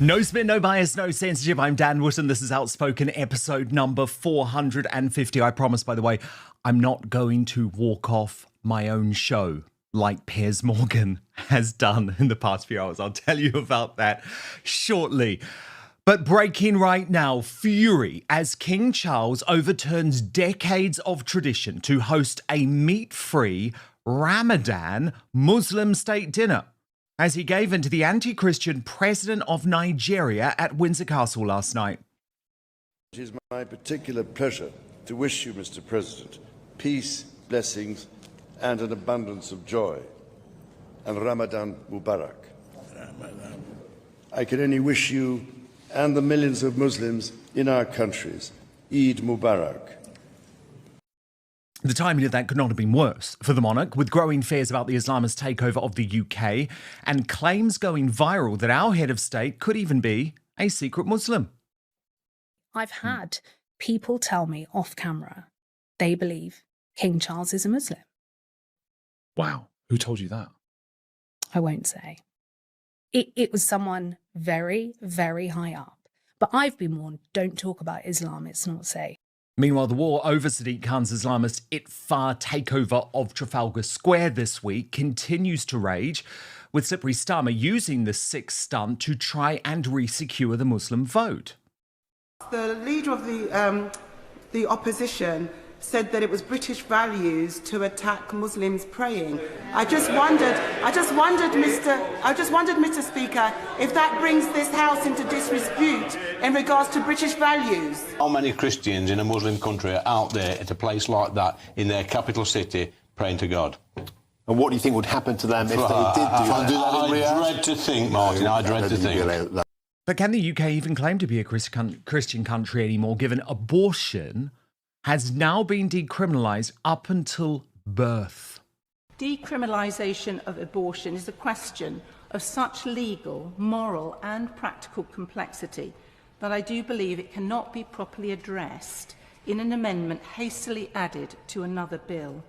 No spin, no bias, no censorship. I'm Dan Wootton. This is Outspoken, episode number 450. I promise, by the way, I'm not going to walk off my own show like Piers Morgan has done in the past few hours. I'll tell you about that shortly. But breaking right now, fury as King Charles overturns decades of tradition to host a meat-free Ramadan Muslim State Dinner, as he gave in to the anti-Christian president of Nigeria at Windsor Castle last night. It is my particular pleasure to wish you, Mr. President, peace, blessings, and an abundance of joy, and Ramadan Mubarak. Ramadan. I can only wish you and the millions of Muslims in our countries Eid Mubarak. The timing of that could not have been worse for the monarch, with growing fears about the Islamist takeover of the UK and claims going viral that our head of state could even be a secret Muslim. I've had people tell me off camera they believe King Charles is a Muslim. Wow. Who told you that? I won't say. It was someone very, very high up. But I've been warned, don't talk about Islam, it's not safe. Meanwhile, the war over Sadiq Khan's Islamist Iftar takeover of Trafalgar Square this week continues to rage, with Slippery Starmer using the sixth stunt to try and re-secure the Muslim vote. The leader of the opposition said that it was British values to attack Muslims praying. I just wondered, Mr. Speaker, if that brings this House into disrepute in regards to British values. How many Christians in a Muslim country are out there at a place like that in their capital city praying to God? And what do you think would happen to them if they did do that? I dread to think, Martin, I dread to think. But can the UK even claim to be a Christian country anymore, given abortion has now been decriminalised up until birth? Decriminalisation of abortion is a question of such legal, moral and practical complexity that I do believe it cannot be properly addressed in an amendment hastily added to another bill.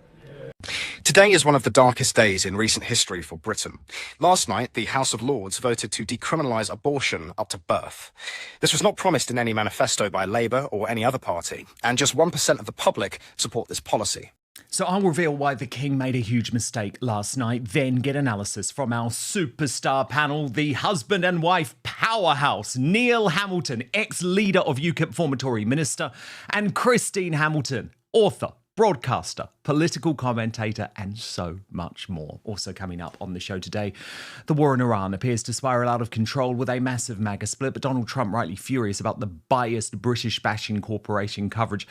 Today is one of the darkest days in recent history for Britain. Last night, the House of Lords voted to decriminalise abortion up to birth. This was not promised in any manifesto by Labour or any other party, and just 1% of the public support this policy. So I'll reveal why the King made a huge mistake last night, then get analysis from our superstar panel, the husband and wife powerhouse, Neil Hamilton, ex-leader of UKIP, former Tory minister, and Christine Hamilton, author, broadcaster, political commentator, and so much more. Also coming up on the show today, the war in Iran appears to spiral out of control with a massive MAGA split, but Donald Trump rightly furious about the biased British bashing corporation coverage.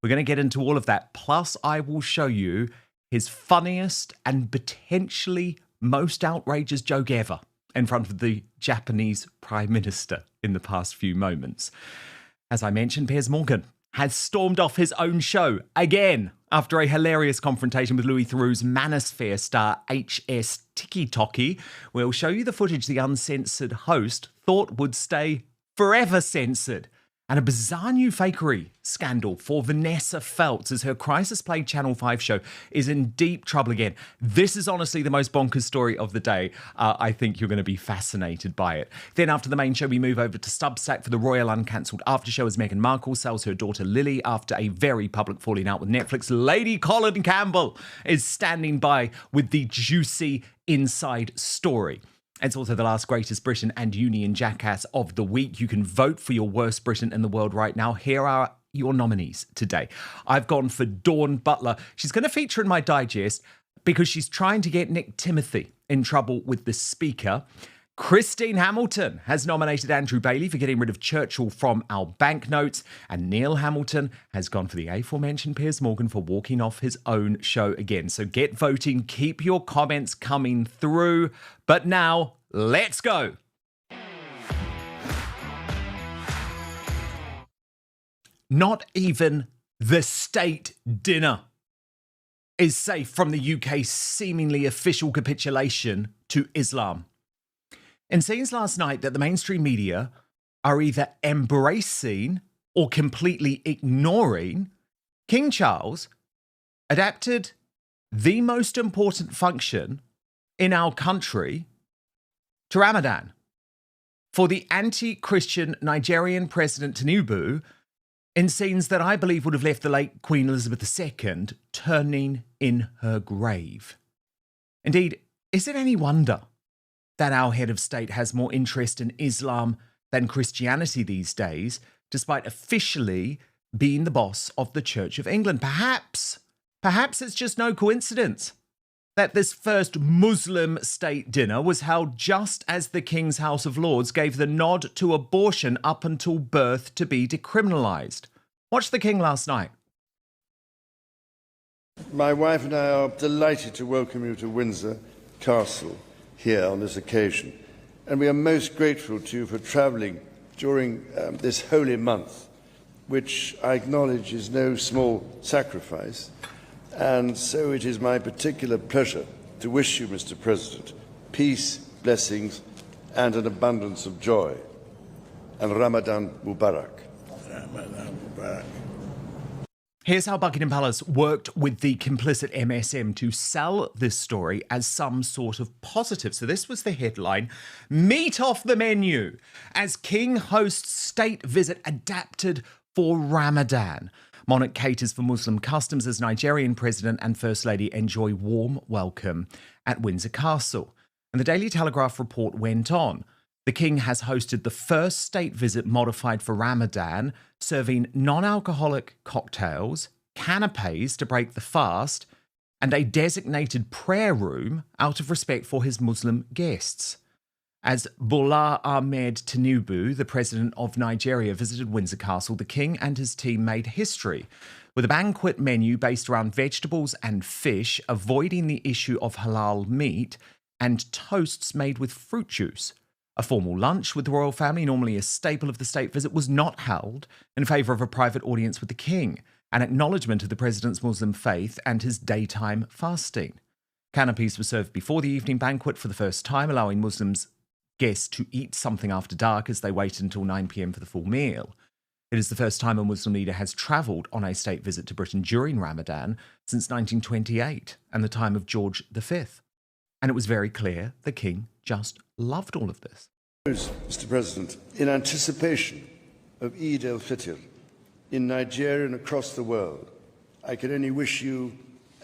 We're going to get into all of that. Plus, I will show you his funniest and potentially most outrageous joke ever in front of the Japanese Prime Minister in the past few moments. As I mentioned, Piers Morgan has stormed off his own show again after a hilarious confrontation with Louis Theroux's Manosphere star HS Tiki-Toki. We'll show you the footage the uncensored host thought would stay forever censored. And a bizarre new fakery scandal for Vanessa Feltz as her Crisis Play Channel 5 show is in deep trouble again. This is honestly the most bonkers story of the day. I think you're going to be fascinated by it. Then after the main show, we move over to Substack for the Royal Uncancelled After Show as Meghan Markle sells her daughter Lily after a very public falling out with Netflix. Lady Colin Campbell is standing by with the juicy inside story. It's also the last greatest Britain and Union jackass of the week. You can vote for your worst Britain in the world right now. Here are your nominees today. I've gone for Dawn Butler. She's going to feature in my digest because she's trying to get Nick Timothy in trouble with the Speaker. Christine Hamilton has nominated Andrew Bailey for getting rid of Churchill from our banknotes. And Neil Hamilton has gone for the aforementioned Piers Morgan for walking off his own show again. So get voting, keep your comments coming through. But now, let's go. Not even the state dinner is safe from the UK's seemingly official capitulation to Islam. It seems last night that the mainstream media are either embracing or completely ignoring King Charles adapted the most important function in our country to Ramadan. for the anti-Christian Nigerian President Tinubu in scenes that I believe would have left the late Queen Elizabeth II turning in her grave. Indeed, is it any wonder that our head of state has more interest in Islam than Christianity these days, despite officially being the boss of the Church of England? Perhaps it's just no coincidence that this first Muslim state dinner was held just as the King's House of Lords gave the nod to abortion up until birth to be decriminalised. Watch the King last night. My wife and I are delighted to welcome you to Windsor Castle here on this occasion, and we are most grateful to you for travelling during this holy month, which I acknowledge is no small sacrifice. And so it is my particular pleasure to wish you, Mr. President, peace, blessings, and an abundance of joy. And Ramadan Mubarak. Ramadan Mubarak. Here's how Buckingham Palace worked with the complicit MSM to sell this story as some sort of positive. So this was the headline: meat off the menu as King hosts state visit adapted for Ramadan. Monarch caters for Muslim customs as Nigerian President and First Lady enjoy warm welcome at Windsor Castle. And the Daily Telegraph report went on. The King has hosted the first state visit modified for Ramadan, serving non-alcoholic cocktails, canapes to break the fast, and a designated prayer room out of respect for his Muslim guests. As Bola Ahmed Tinubu, the president of Nigeria, visited Windsor Castle, the King and his team made history with a banquet menu based around vegetables and fish, avoiding the issue of halal meat, and toasts made with fruit juice. A formal lunch with the royal family, normally a staple of the state visit, was not held in favour of a private audience with the King, an acknowledgement of the president's Muslim faith and his daytime fasting. Canapes were served before the evening banquet for the first time, allowing Muslims guests to eat something after dark as they waited until 9 p.m. for the full meal. It is the first time a Muslim leader has travelled on a state visit to Britain during Ramadan since 1928 and the time of George V. And it was very clear the King just loved all of this. Mr. President, in anticipation of Eid al-Fitr in Nigeria and across the world, I can only wish you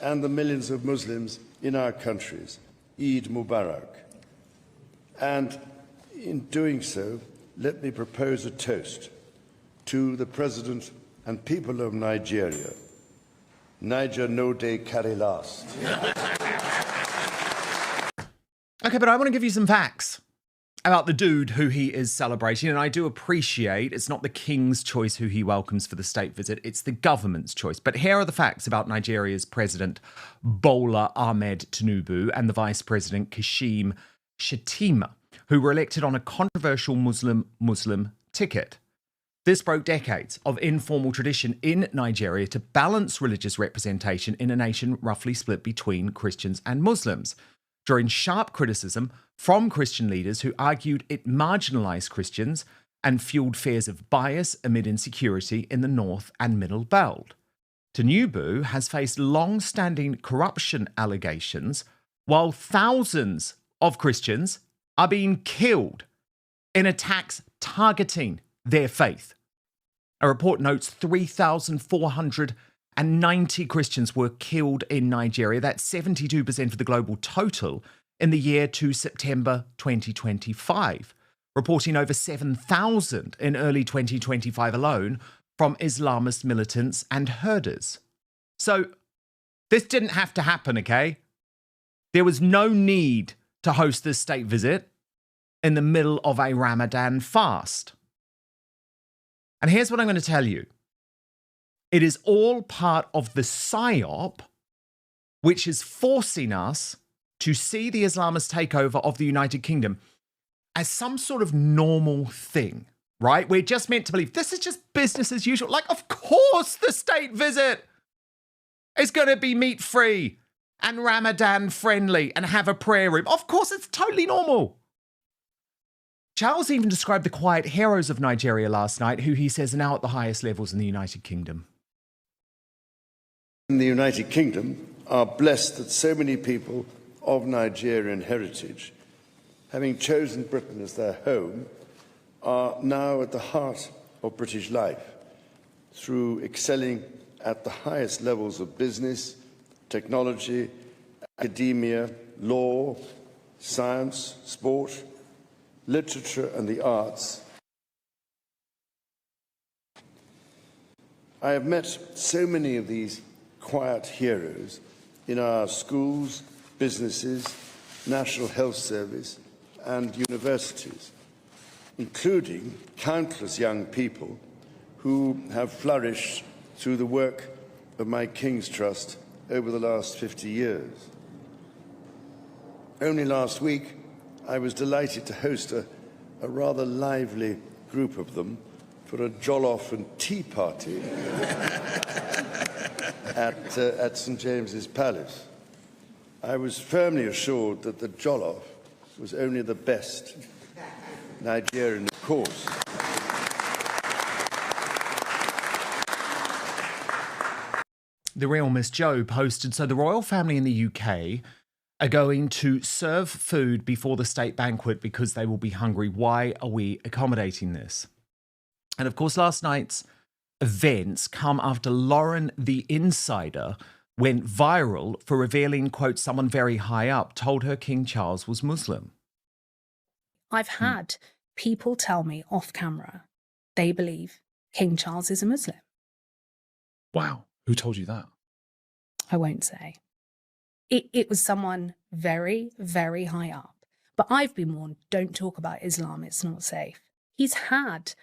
and the millions of Muslims in our countries Eid Mubarak. And in doing so, let me propose a toast to the President and people of Nigeria. Niger no day carry last. Okay, but I want to give you some facts about the dude who he is celebrating. And I do appreciate it's not the King's choice who he welcomes for the state visit, it's the government's choice. But here are the facts about Nigeria's President Bola Ahmed Tinubu and the Vice President Kashim Shettima, who were elected on a controversial Muslim ticket. This broke decades of informal tradition in Nigeria to balance religious representation in a nation roughly split between Christians and Muslims, drawing sharp criticism from Christian leaders who argued it marginalised Christians and fueled fears of bias amid insecurity in the North and Middle Belt. Tinubu has faced long-standing corruption allegations, while thousands of Christians are being killed in attacks targeting their faith. A report notes 3,490 Christians were killed in Nigeria. That's 72% of the global total in the year to September 2025, reporting over 7,000 in early 2025 alone from Islamist militants and herders. So this didn't have to happen, okay? There was no need to host this state visit in the middle of a Ramadan fast. And here's what I'm going to tell you. It is all part of the psyop, which is forcing us to see the Islamist takeover of the United Kingdom as some sort of normal thing, right? We're just meant to believe this is just business as usual. Like, of course the state visit is going to be meat-free and Ramadan-friendly and have a prayer room. Of course, it's totally normal. Charles even described the quiet heroes of Nigeria last night, who he says are now at the highest levels in the United Kingdom. In the United Kingdom are blessed that so many people of Nigerian heritage, having chosen Britain as their home, are now at the heart of British life through excelling at the highest levels of business, technology, academia, law, science, sport, literature and the arts. I have met so many of these quiet heroes in our schools, businesses, National Health Service and universities, including countless young people who have flourished through the work of my King's Trust over the last 50 years. Only last week, I was delighted to host a rather lively group of them for a jollof and tea party at St James's Palace. I was firmly assured that the jollof was only the best Nigerian course. The real Miss Jo posted, so the royal family in the UK are going to serve food before the state banquet because they will be hungry. Why are we accommodating this? And of course, last night's events come after Lauren the Insider went viral for revealing, quote, someone very high up told her King Charles was Muslim. I've had people tell me off camera they believe King Charles is a Muslim. Wow. Who told you that? I won't say. It was someone very, very high up. But I've been warned, don't talk about Islam, it's not safe. He's had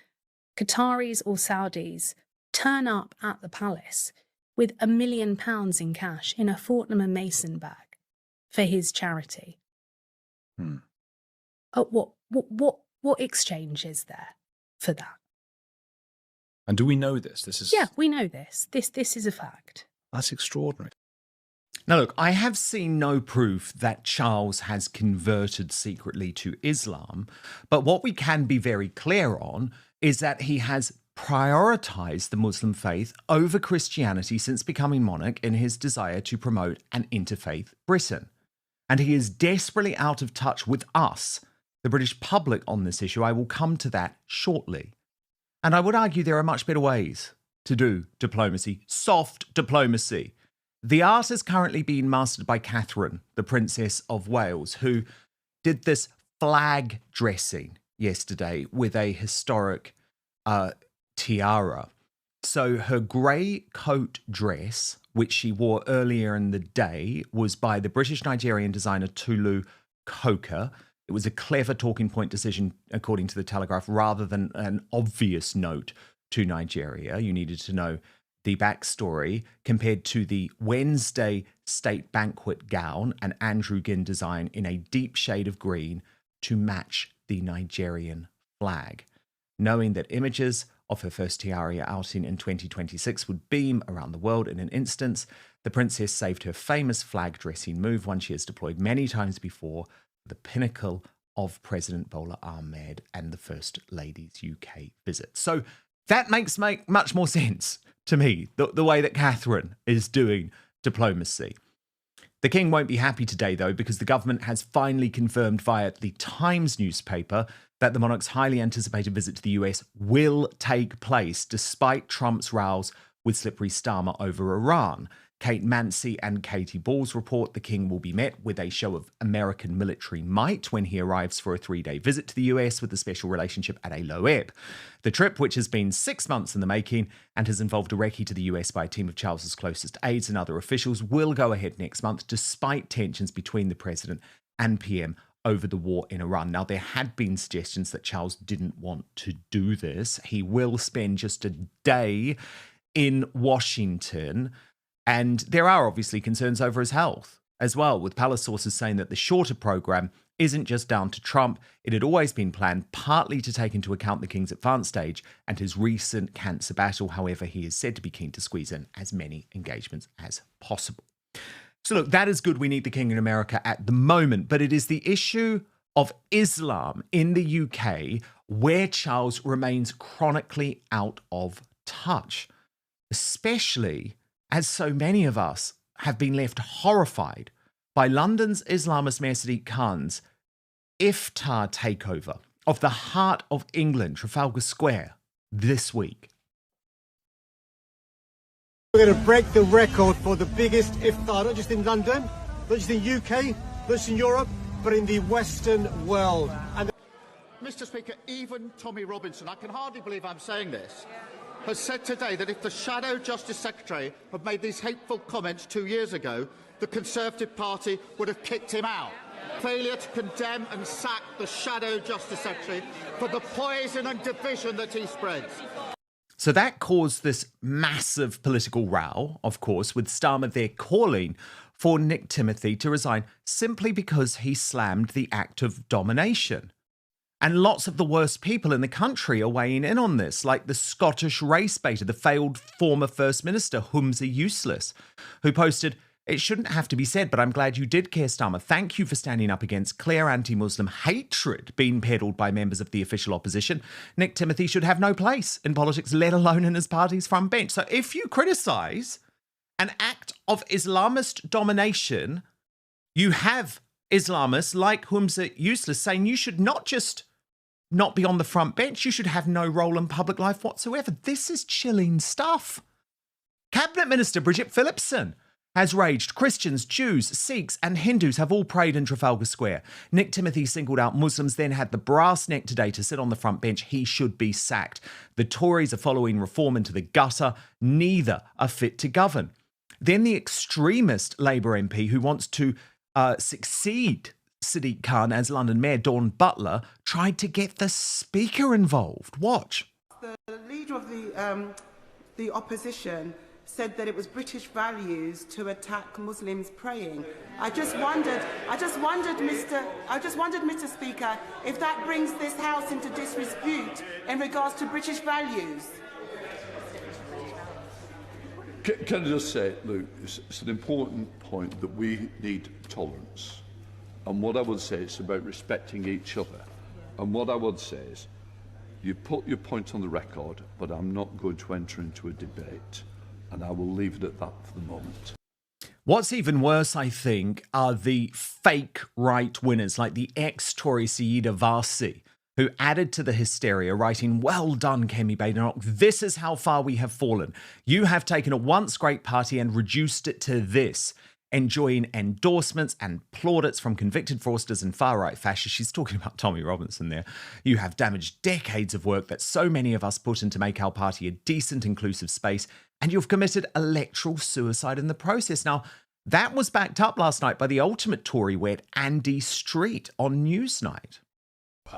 Qataris or Saudis turn up at the palace with £1 million in cash in a Fortnum & Mason bag for his charity. What exchange is there for that? And do we know this? Yeah, we know this. This is a fact. That's extraordinary. Now, look, I have seen no proof that Charles has converted secretly to Islam, but what we can be very clear on is that he has prioritized the Muslim faith over Christianity since becoming monarch in his desire to promote an interfaith Britain. And he is desperately out of touch with us, the British public, on this issue. I will come to that shortly. And I would argue there are much better ways to do diplomacy, soft diplomacy. The art is currently being mastered by Catherine, the Princess of Wales, who did this flag dressing yesterday with a historic tiara. So her grey coat dress, which she wore earlier in the day, was by the British-Nigerian designer Tolu Coker. It was a clever talking point decision, according to the Telegraph, rather than an obvious note to Nigeria. You needed to know the backstory compared to the Wednesday state banquet gown, an Andrew Ginn design in a deep shade of green to match the Nigerian flag. Knowing that images of her first tiara outing in 2026 would beam around the world in an instant, the princess saved her famous flag dressing move, one she has deployed many times before, the pinnacle of President Bola Ahmed and the First Lady's UK visit. So that makes much more sense to me, the way that Catherine is doing diplomacy. The King won't be happy today, though, because the government has finally confirmed via the Times newspaper that the monarch's highly anticipated visit to the US will take place, despite Trump's rows with Slippery Starmer over Iran. Kate Mancy and Katie Ball's report the King will be met with a show of American military might when he arrives for a 3-day visit to the US with a special relationship at a low ebb. The trip, which has been 6 months in the making and has involved a recce to the US by a team of Charles's closest aides and other officials, will go ahead next month, despite tensions between the president and PM over the war in Iran. Now, there had been suggestions that Charles didn't want to do this. He will spend just a day in Washington. And there are obviously concerns over his health as well, with palace sources saying that the shorter program isn't just down to Trump. It had always been planned partly to take into account the King's advanced stage and his recent cancer battle. However, he is said to be keen to squeeze in as many engagements as possible. So look, that is good. We need the King in America at the moment, but it is the issue of Islam in the UK where Charles remains chronically out of touch, especially as so many of us have been left horrified by London's Islamist Mayor Sadiq Khan's Iftar takeover of the heart of England, Trafalgar Square, this week. We're going to break the record for the biggest iftar, not just in London, not just in UK, not just in Europe, but in the Western world. And Mr. Speaker, even Tommy Robinson, I can hardly believe I'm saying this, has said today that if the Shadow Justice Secretary had made these hateful comments 2 years ago, the Conservative Party would have kicked him out. Failure to condemn and sack the Shadow Justice Secretary for the poison and division that he spreads. So that caused this massive political row, of course, with Starmer there calling for Nick Timothy to resign simply because he slammed the act of domination. And lots of the worst people in the country are weighing in on this, like the Scottish race baiter, the failed former First Minister, Humza Useless, who posted, "It shouldn't have to be said, but I'm glad you did, Keir Starmer. Thank you for standing up against clear anti-Muslim hatred being peddled by members of the official opposition. Nick Timothy should have no place in politics, let alone in his party's front bench." So if you criticise an act of Islamist domination, you have Islamists like Humza Useless saying you should not just not be on the front bench, you should have no role in public life whatsoever. This is chilling stuff. Cabinet Minister Bridget Phillipson has raged. Christians, Jews, Sikhs and Hindus have all prayed in Trafalgar Square. Nick Timothy singled out Muslims, then had the brass neck today to sit on the front bench. He should be sacked. The Tories are following reform into the gutter. Neither are fit to govern. Then the extremist Labour MP who wants to succeed Sadiq Khan as London Mayor, Dawn Butler, tried to get the Speaker involved. Watch. The leader of the opposition said that it was British values to attack Muslims praying. I just wondered, Mr. Speaker, if that brings this House into disrepute in regards to British values. Can I just say, look, it's an important point that we need tolerance. And what I would say, it's about respecting each other. And what I would say is, you put your point on the record, but I'm not going to enter into a debate. And I will leave it at that for the moment. What's even worse, I think, are the fake right winners like the ex-Tory Sayeeda Varsi, who added to the hysteria, writing, "Well done, Kemi Badenoch. This is how far we have fallen. You have taken a once great party and reduced it to this." Enjoying endorsements and plaudits from convicted fraudsters and far-right fascists. She's talking about Tommy Robinson there. "You have damaged decades of work that so many of us put in to make our party a decent, inclusive space, and you've committed electoral suicide in the process." Now, that was backed up last night by the ultimate Tory wed, Andy Street, on Newsnight.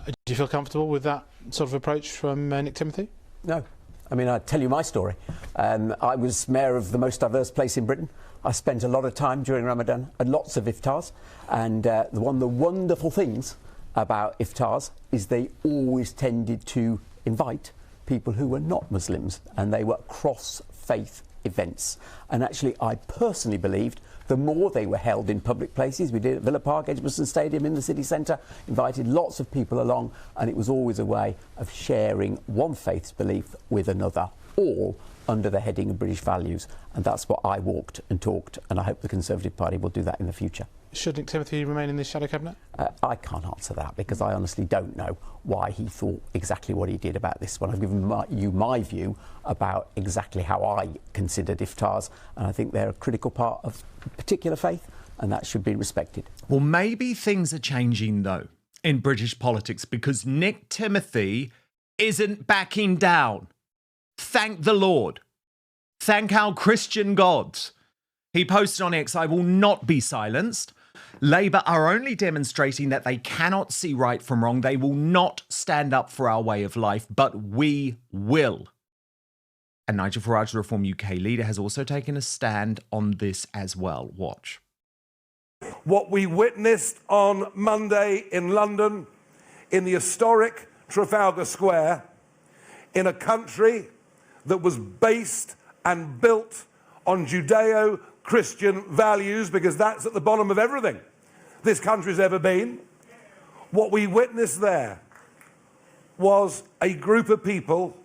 Do you feel comfortable with that sort of approach from Nick Timothy? No. I mean, I'll tell you my story. I was mayor of the most diverse place in Britain. I spent a lot of time during Ramadan at lots of iftars, and one of the wonderful things about iftars is they always tended to invite people who were not Muslims, and they were cross-faith events. And actually, I personally believed the more they were held in public places, we did it at Villa Park, Edgbaston Stadium in the city centre, invited lots of people along, and it was always a way of sharing one faith's belief with another, all under the heading of British values. And that's what I walked and talked, and I hope the Conservative Party will do that in the future. Should Nick Timothy remain in the shadow cabinet? I can't answer that because I honestly don't know why he thought exactly what he did about this one. I've given you my view about exactly how I considered iftars, and I think they're a critical part of a particular faith, and that should be respected. Well, maybe things are changing, though, in British politics because Nick Timothy isn't backing down. Thank the Lord. Thank our Christian gods. He posted on X, "I will not be silenced. Labour are only demonstrating that they cannot see right from wrong. They will not stand up for our way of life, but we will." And Nigel Farage, the Reform UK leader, has also taken a stand on this as well. Watch. What we witnessed on Monday in London, in the historic Trafalgar Square, in a country that was based and built on Judeo-Christian values, because that's at the bottom of everything this country's ever been. What we witnessed there was a group of people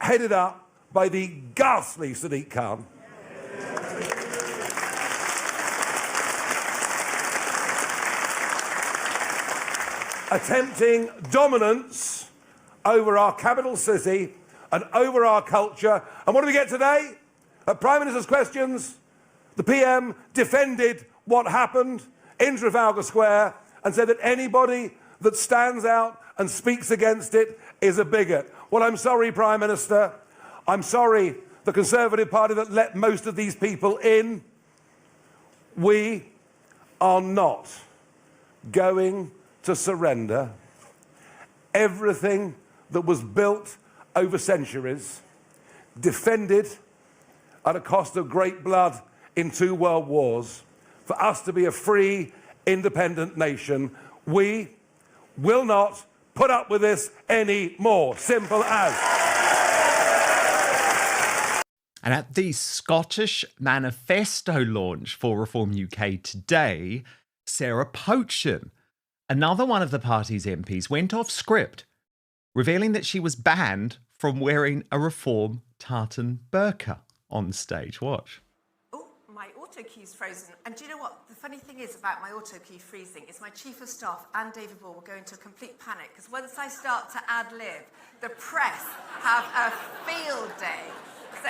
headed up by the ghastly Sadiq Khan. attempting dominance over our capital city and over our culture. And what do we get today? At Prime Minister's questions, the PM defended what happened in Trafalgar Square and said that anybody that stands out and speaks against it is a bigot. Well, I'm sorry, Prime Minister. I'm sorry, the Conservative Party that let most of these people in. We are not going to surrender everything that was built over centuries, defended at a cost of great blood in 2 world wars, for us to be a free, independent nation. We will not put up with this anymore. Simple as. And at the Scottish Manifesto launch for Reform UK today, Sarah Pochen, another one of the party's MPs, went off script, revealing that she was banned from wearing a Reform tartan burqa on stage. Watch. Oh, my auto cue's frozen. And do you know what? The funny thing is about my auto cue freezing is my Chief of Staff and David Ball will go into a complete panic because once I start to ad-lib, the press have a field day. So...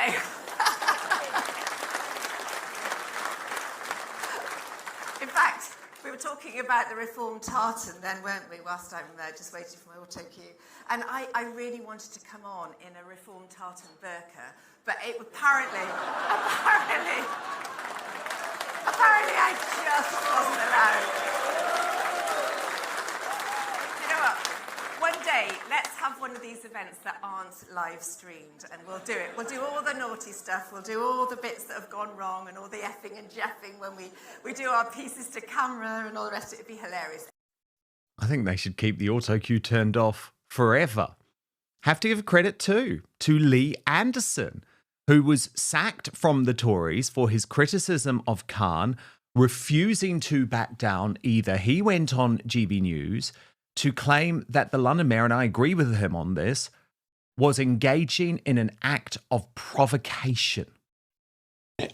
In fact, we were talking about the Reform tartan then, weren't we, whilst I'm just waiting for my auto cue. And I really wanted to come on in a Reform tartan burqa, but it apparently I just wasn't allowed. You know what? One day, let's have one of these events that aren't live streamed, and we'll do it. We'll do all the naughty stuff, we'll do all the bits that have gone wrong, and all the effing and jeffing when we do our pieces to camera and all the rest. It'd be hilarious. I think they should keep the auto cue turned off forever. Have to give credit too to Lee Anderson, who was sacked from the Tories for his criticism of Khan, refusing to back down either. He went on GB News to claim that the London Mayor, and I agree with him on this, was engaging in an act of provocation.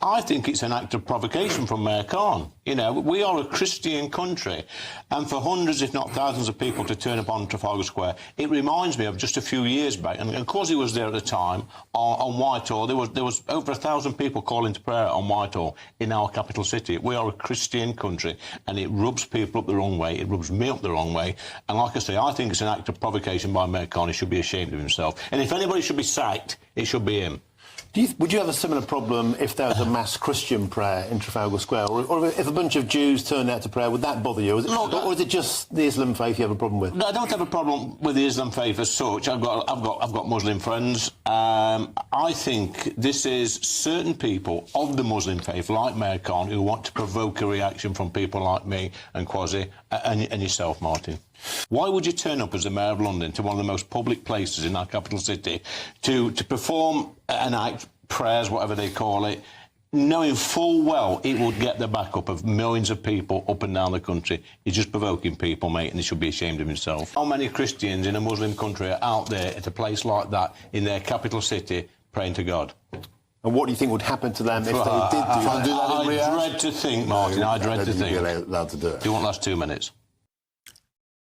I think it's an act of provocation from Mayor Khan. You know, we are a Christian country, and for hundreds, if not thousands of people to turn up on Trafalgar Square, it reminds me of just a few years back, and of course he was there at the time, on Whitehall. There was over 1,000 people calling to prayer on Whitehall in our capital city. We are a Christian country, and it rubs people up the wrong way. It rubs me up the wrong way. And like I say, I think it's an act of provocation by Mayor Khan. He should be ashamed of himself. And if anybody should be sacked, it should be him. Would you have a similar problem if there was a mass Christian prayer in Trafalgar Square? Or if a bunch of Jews turned out to prayer, would that bother you? Or is it just the Islam faith you have a problem with? No, I don't have a problem with the Islam faith as such. I've got Muslim friends. I think this is certain people of the Muslim faith, like Mayor Khan, who want to provoke a reaction from people like me and Kwasi and yourself, Martin. Why would you turn up as the Mayor of London to one of the most public places in our capital city to perform an act, prayers, whatever they call it, knowing full well it would get the backup of millions of people up and down the country? He's just provoking people, mate, and he should be ashamed of himself. How many Christians in a Muslim country are out there at a place like that in their capital city praying to God? And what do you think would happen to them if they did do that? I dread to think, Martin, I dread to think. You'd be allowed to do it. Do you want last 2 minutes?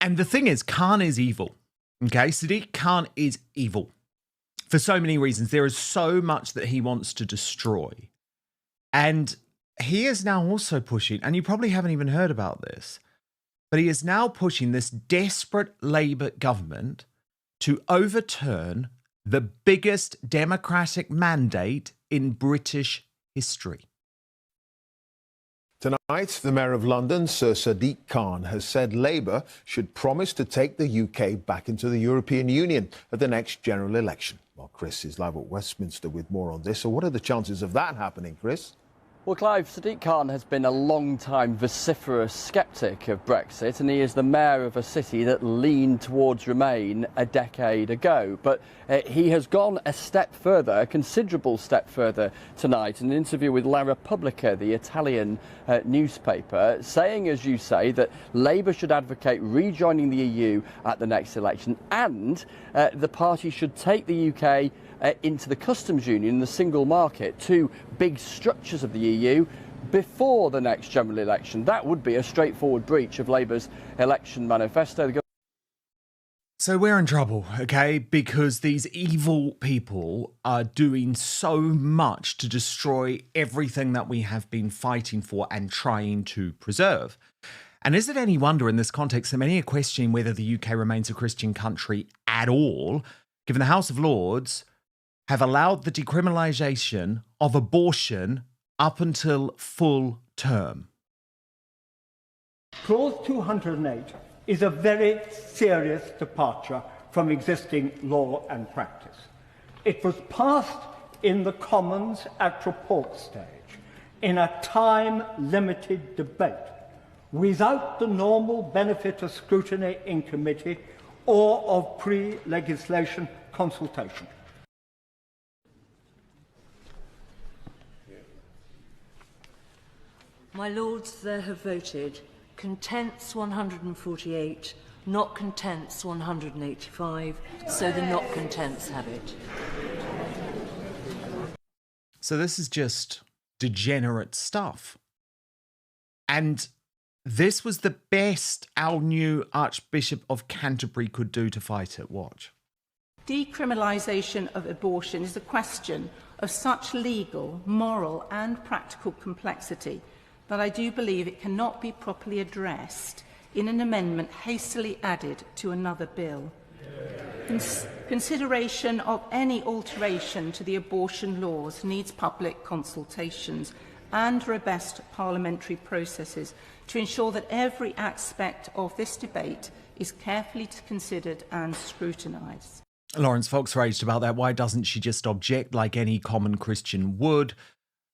And the thing is, Khan is evil. Okay, Sadiq Khan is evil. For so many reasons. There is so much that he wants to destroy. And he is now also pushing, and you probably haven't even heard about this, but he is now pushing this desperate Labour government to overturn the biggest democratic mandate in British history. Tonight, the Mayor of London, Sir Sadiq Khan, has said Labour should promise to take the UK back into the European Union at the next general election. Well, Chris is live at Westminster with more on this. So what are the chances of that happening, Chris? Well, Clive, Sadiq Khan has been a long-time vociferous sceptic of Brexit, and he is the mayor of a city that leaned towards Remain a decade ago. But he has gone a step further, a considerable step further tonight, in an interview with La Repubblica, the Italian newspaper, saying, as you say, that Labour should advocate rejoining the EU at the next election, and the party should take the UK into the customs union and the single market, two big structures of the EU, before the next general election. That would be a straightforward breach of Labour's election manifesto. So we're in trouble, okay? Because these evil people are doing so much to destroy everything that we have been fighting for and trying to preserve. And is it any wonder in this context that many are questioning whether the UK remains a Christian country at all, given the House of Lords have allowed the decriminalisation of abortion up until full term? Clause 208 is a very serious departure from existing law and practice. It was passed in the Commons at report stage, in a time-limited debate, without the normal benefit of scrutiny in committee or of pre-legislation consultation. My Lords, there have voted contents 148, not contents 185, so the not contents have it. So this is just degenerate stuff. And this was the best our new Archbishop of Canterbury could do to fight it. Watch. Decriminalisation of abortion is a question of such legal, moral and practical complexity that I do believe it cannot be properly addressed in an amendment hastily added to another bill. Consideration of any alteration to the abortion laws needs public consultations and robust parliamentary processes to ensure that every aspect of this debate is carefully considered and scrutinised. Lawrence Fox raged about that. Why doesn't she just object like any common Christian would?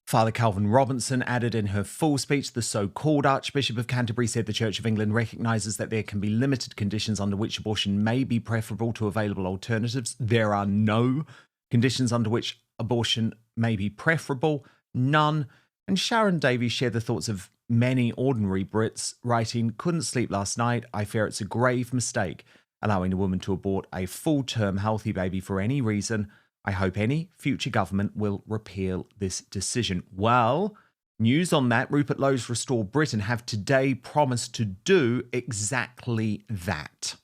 Father Calvin Robinson added in her full speech, the so-called Archbishop of Canterbury said the Church of England recognises that there can be limited conditions under which abortion may be preferable to available alternatives. There are no conditions under which abortion may be preferable, none. And Sharon Davies shared the thoughts of many ordinary Brits, writing, "Couldn't sleep last night. I fear it's a grave mistake allowing a woman to abort a full-term healthy baby for any reason. I hope any future government will repeal this decision." Well, news on that. Rupert Lowe's Restore Britain have today promised to do exactly that.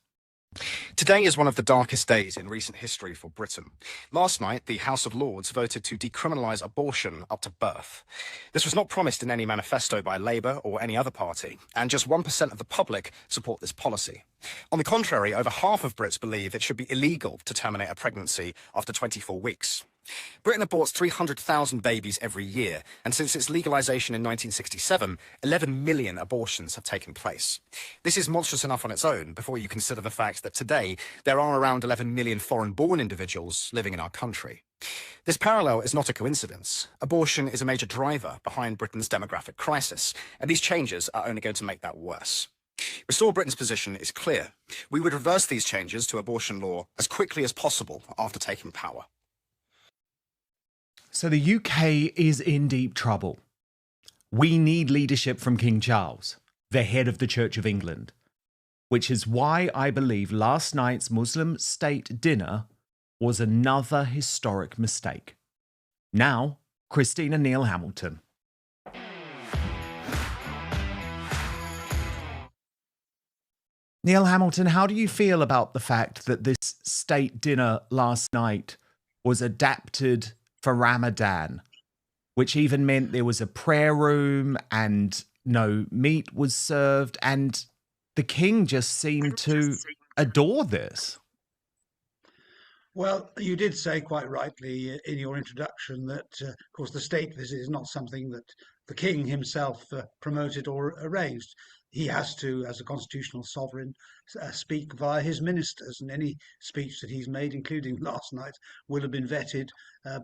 Today is one of the darkest days in recent history for Britain. Last night, the House of Lords voted to decriminalise abortion up to birth. This was not promised in any manifesto by Labour or any other party, and just 1% of the public support this policy. On the contrary, over half of Brits believe it should be illegal to terminate a pregnancy after 24 weeks. Britain aborts 300,000 babies every year, and since its legalisation in 1967, 11 million abortions have taken place. This is monstrous enough on its own before you consider the fact that today there are around 11 million foreign-born individuals living in our country. This parallel is not a coincidence. Abortion is a major driver behind Britain's demographic crisis, and these changes are only going to make that worse. Restore Britain's position is clear. We would reverse these changes to abortion law as quickly as possible after taking power. So the UK is in deep trouble. We need leadership from King Charles, the head of the Church of England, which is why I believe last night's Muslim State Dinner was another historic mistake. Now, Christina Neil Hamilton. Neil Hamilton, how do you feel about the fact that this state dinner last night was adapted for Ramadan, which even meant there was a prayer room and no meat was served, and the king just seemed to adore this? Well, you did say quite rightly in your introduction that, of course, the state visit is not something that the king himself promoted or arranged. He has to, as a constitutional sovereign, speak via his ministers, and any speech that he's made, including last night, will have been vetted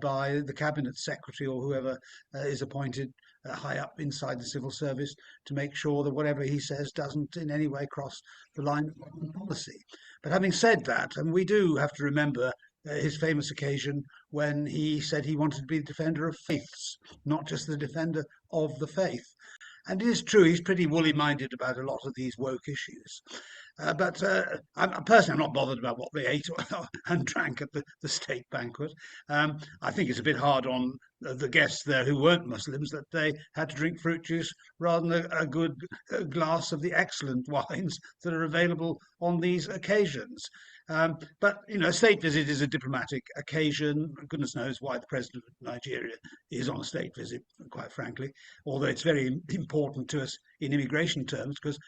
by the cabinet secretary or whoever is appointed high up inside the civil service to make sure that whatever he says doesn't in any way cross the line of foreign policy. But having said that, and we do have to remember his famous occasion when he said he wanted to be the defender of faiths, not just the defender of the faith. And it is true, he's pretty woolly-minded about a lot of these woke issues. But I'm not bothered about what they ate and drank at the state banquet. I think it's a bit hard on the guests there who weren't Muslims that they had to drink fruit juice rather than a good glass of the excellent wines that are available on these occasions. But, you know, a state visit is a diplomatic occasion. Goodness knows why the president of Nigeria is on a state visit, quite frankly, although it's very important to us in immigration terms, because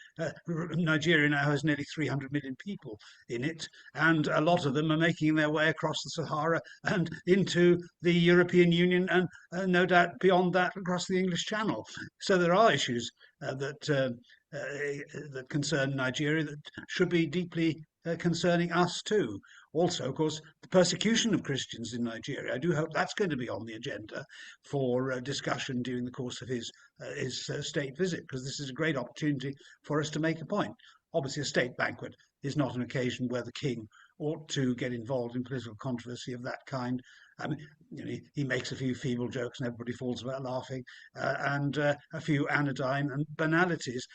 Nigeria now has nearly 300 million people in it, and a lot of them are making their way across the Sahara and into the European Union, and no doubt beyond that across the English Channel. So there are issues that concern Nigeria that should be deeply concerning us too. Also, of course, the persecution of Christians in Nigeria. I do hope that's going to be on the agenda for discussion during the course of his state visit, because this is a great opportunity for us to make a point. Obviously, a state banquet is not an occasion where the king ought to get involved in political controversy of that kind. I mean, you know, he makes a few feeble jokes and everybody falls about laughing, and a few anodyne and banalities.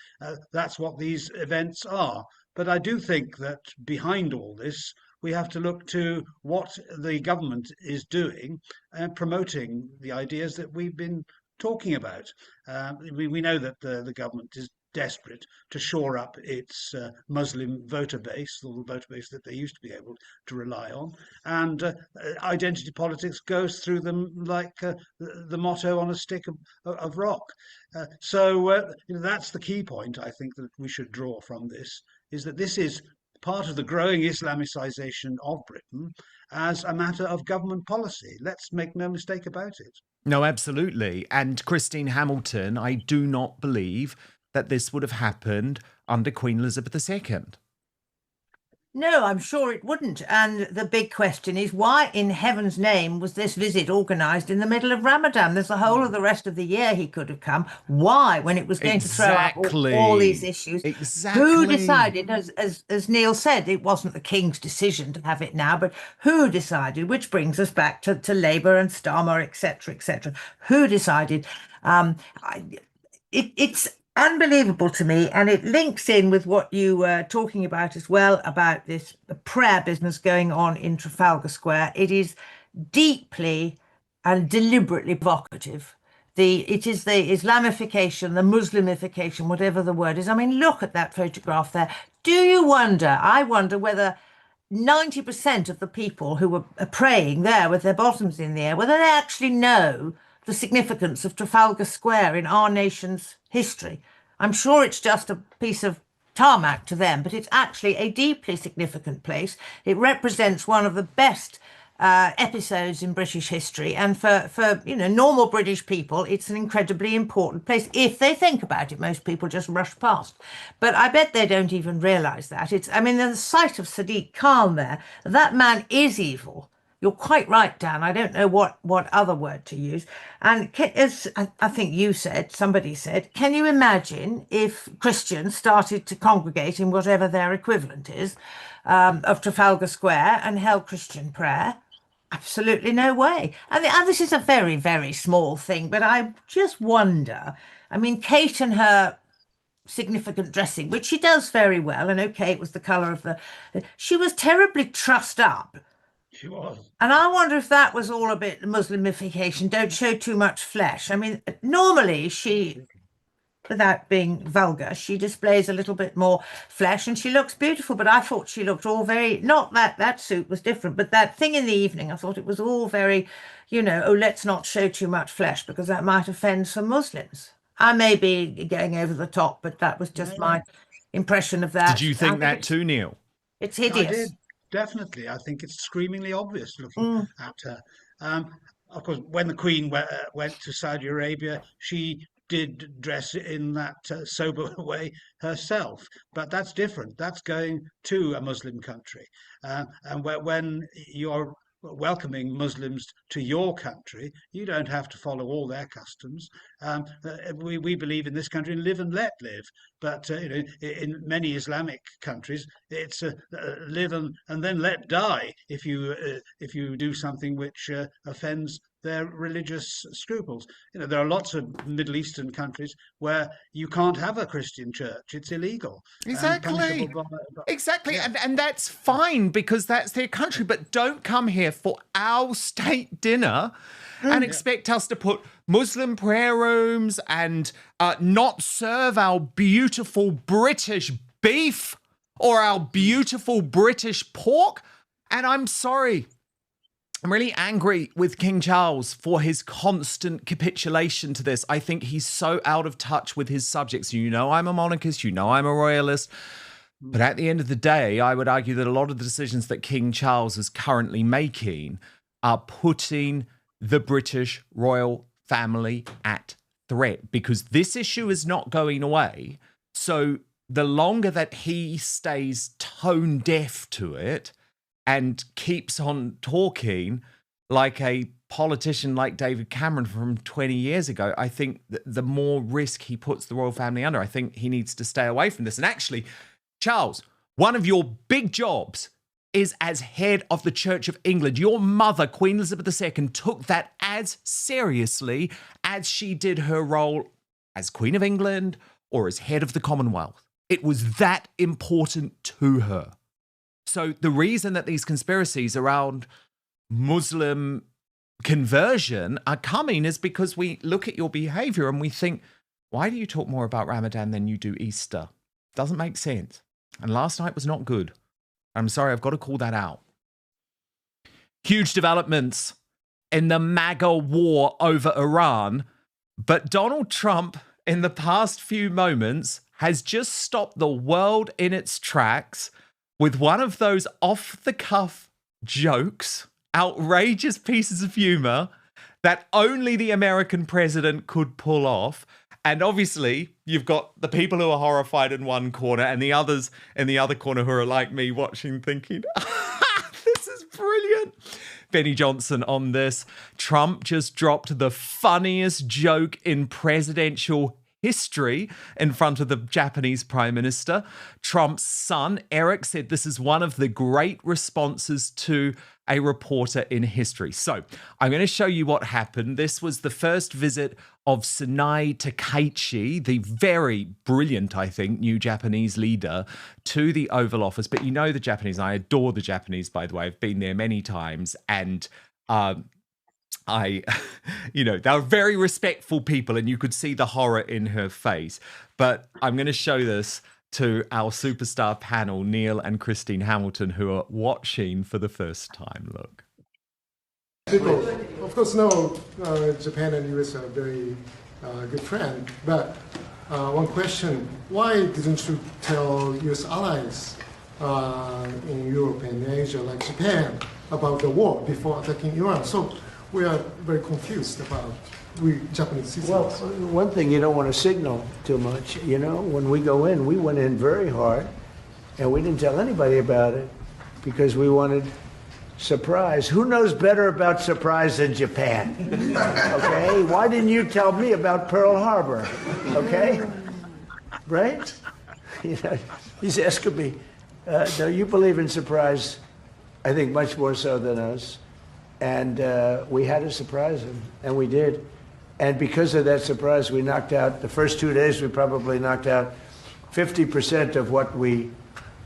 That's what these events are. But I do think that behind all this, we have to look to what the government is doing and promoting the ideas that we've been talking about. We know that the government is desperate to shore up its Muslim voter base, the voter base that they used to be able to rely on. And identity politics goes through them like the motto on a stick of rock. So you know, that's the key point, I think, that we should draw from this, is that this is part of the growing Islamicization of Britain as a matter of government policy. Let's make no mistake about it. No, absolutely. And Christine Hamilton, I do not believe that this would have happened under Queen Elizabeth II. No, I'm sure it wouldn't. And the big question is, why in heaven's name was this visit organised in the middle of Ramadan? There's the whole of the rest of the year he could have come. Why, when it was going to throw up all these issues? Exactly. Who decided, as Neil said, it wasn't the King's decision to have it now, but who decided, which brings us back to Labour and Starmer, etc., etc. Who decided? It's unbelievable to me, and it links in with what you were talking about as well, about this prayer business going on in Trafalgar Square. It is deeply and deliberately provocative. It is the Islamification, the Muslimification, whatever the word is. I mean, look at that photograph there. Do you wonder, I wonder whether 90% of the people who were praying there with their bottoms in the air, whether they actually know the significance of Trafalgar Square in our nation's history. I'm sure it's just a piece of tarmac to them, but it's actually a deeply significant place. It represents one of the best episodes in British history, and for you know, normal British people, it's an incredibly important place. If they think about it, most people just rush past, but I bet they don't even realise that. I mean, the sight of Sadiq Khan there, that man is evil. You're quite right, Dan. I don't know what other word to use. And as I think you said, somebody said, can you imagine if Christians started to congregate in whatever their equivalent is of Trafalgar Square and held Christian prayer? Absolutely no way. And this is a very, very small thing, but I just wonder, I mean, Kate and her significant dressing, which she does very well, and okay, it was the colour of she was terribly trussed up. She was. And I wonder if that was all a bit Muslimification, don't show too much flesh. I mean, normally she, without being vulgar, she displays a little bit more flesh and she looks beautiful, but I thought she looked all very, not that suit was different, but that thing in the evening, I thought it was all very, you know, oh, let's not show too much flesh because that might offend some Muslims. I may be going over the top, but that was just my impression of that. Did you think that too, Neil? It's hideous. I did. Definitely. I think it's screamingly obvious looking at her. Of course, when the Queen went to Saudi Arabia, she did dress in that sober way herself. But that's different. That's going to a Muslim country. And when you're welcoming Muslims to your country, you don't have to follow all their customs. We believe in this country in live and let live, but you know, in many Islamic countries, it's live and then let die if you do something which offends their religious scruples. You know, there are lots of Middle Eastern countries where you can't have a Christian church; it's illegal. Exactly. Exactly, Yeah. and that's fine because that's their country. But don't come here for our state dinner and expect us to put Muslim prayer rooms and not serve our beautiful British beef or our beautiful British pork. And I'm sorry, I'm really angry with King Charles for his constant capitulation to this. I think he's so out of touch with his subjects. You know I'm a monarchist, you know I'm a royalist. But at the end of the day, I would argue that a lot of the decisions that King Charles is currently making are putting the British royal family at threat, because this issue is not going away. So the longer that he stays tone deaf to it and keeps on talking like a politician like David Cameron from 20 years ago, I think the more risk he puts the royal family under. I think he needs to stay away from this. And actually, Charles, one of your big jobs is as head of the Church of England. Your mother, Queen Elizabeth II, took that as seriously as she did her role as Queen of England or as head of the Commonwealth. It was that important to her. So the reason that these conspiracies around Muslim conversion are coming is because we look at your behavior and we think, why do you talk more about Ramadan than you do Easter? Doesn't make sense. And last night was not good. I'm sorry, I've got to call that out. Huge developments in the MAGA war over Iran, but Donald Trump in the past few moments has just stopped the world in its tracks with one of those off-the-cuff jokes, outrageous pieces of humor that only the American president could pull off. And obviously, you've got the people who are horrified in one corner and the others in the other corner who are like me watching thinking, this is brilliant. Benny Johnson on this. Trump just dropped the funniest joke in presidential history in front of the Japanese Prime Minister. Trump's son, Eric, said this is one of the great responses to a reporter in history. So I'm going to show you what happened. This was the first visit of Sunai Takaichi, the very brilliant, I think, new Japanese leader to the Oval Office. But you know the Japanese, I adore the Japanese, by the way. I've been there many times, and they're very respectful people, and you could see the horror in her face. But I'm going to show this to our superstar panel, Neil and Christine Hamilton, who are watching for the first time. Look. People, of course, know Japan and US are very good friends, but one question, why didn't you tell US allies in Europe and Asia, like Japan, about the war before attacking Iran? So we are very confused about we Japanese citizens. Well, one thing, you don't want to signal too much. You know, when we go in, we went in very hard, and we didn't tell anybody about it because we wanted surprise. Who knows better about surprise than Japan? Okay? Why didn't you tell me about Pearl Harbor? Okay? Right? You know, he's asking me. No, you believe in surprise, I think, much more so than us. And we had to surprise him, and we did. And because of that surprise, we knocked out, the first 2 days, we probably knocked out 50% of what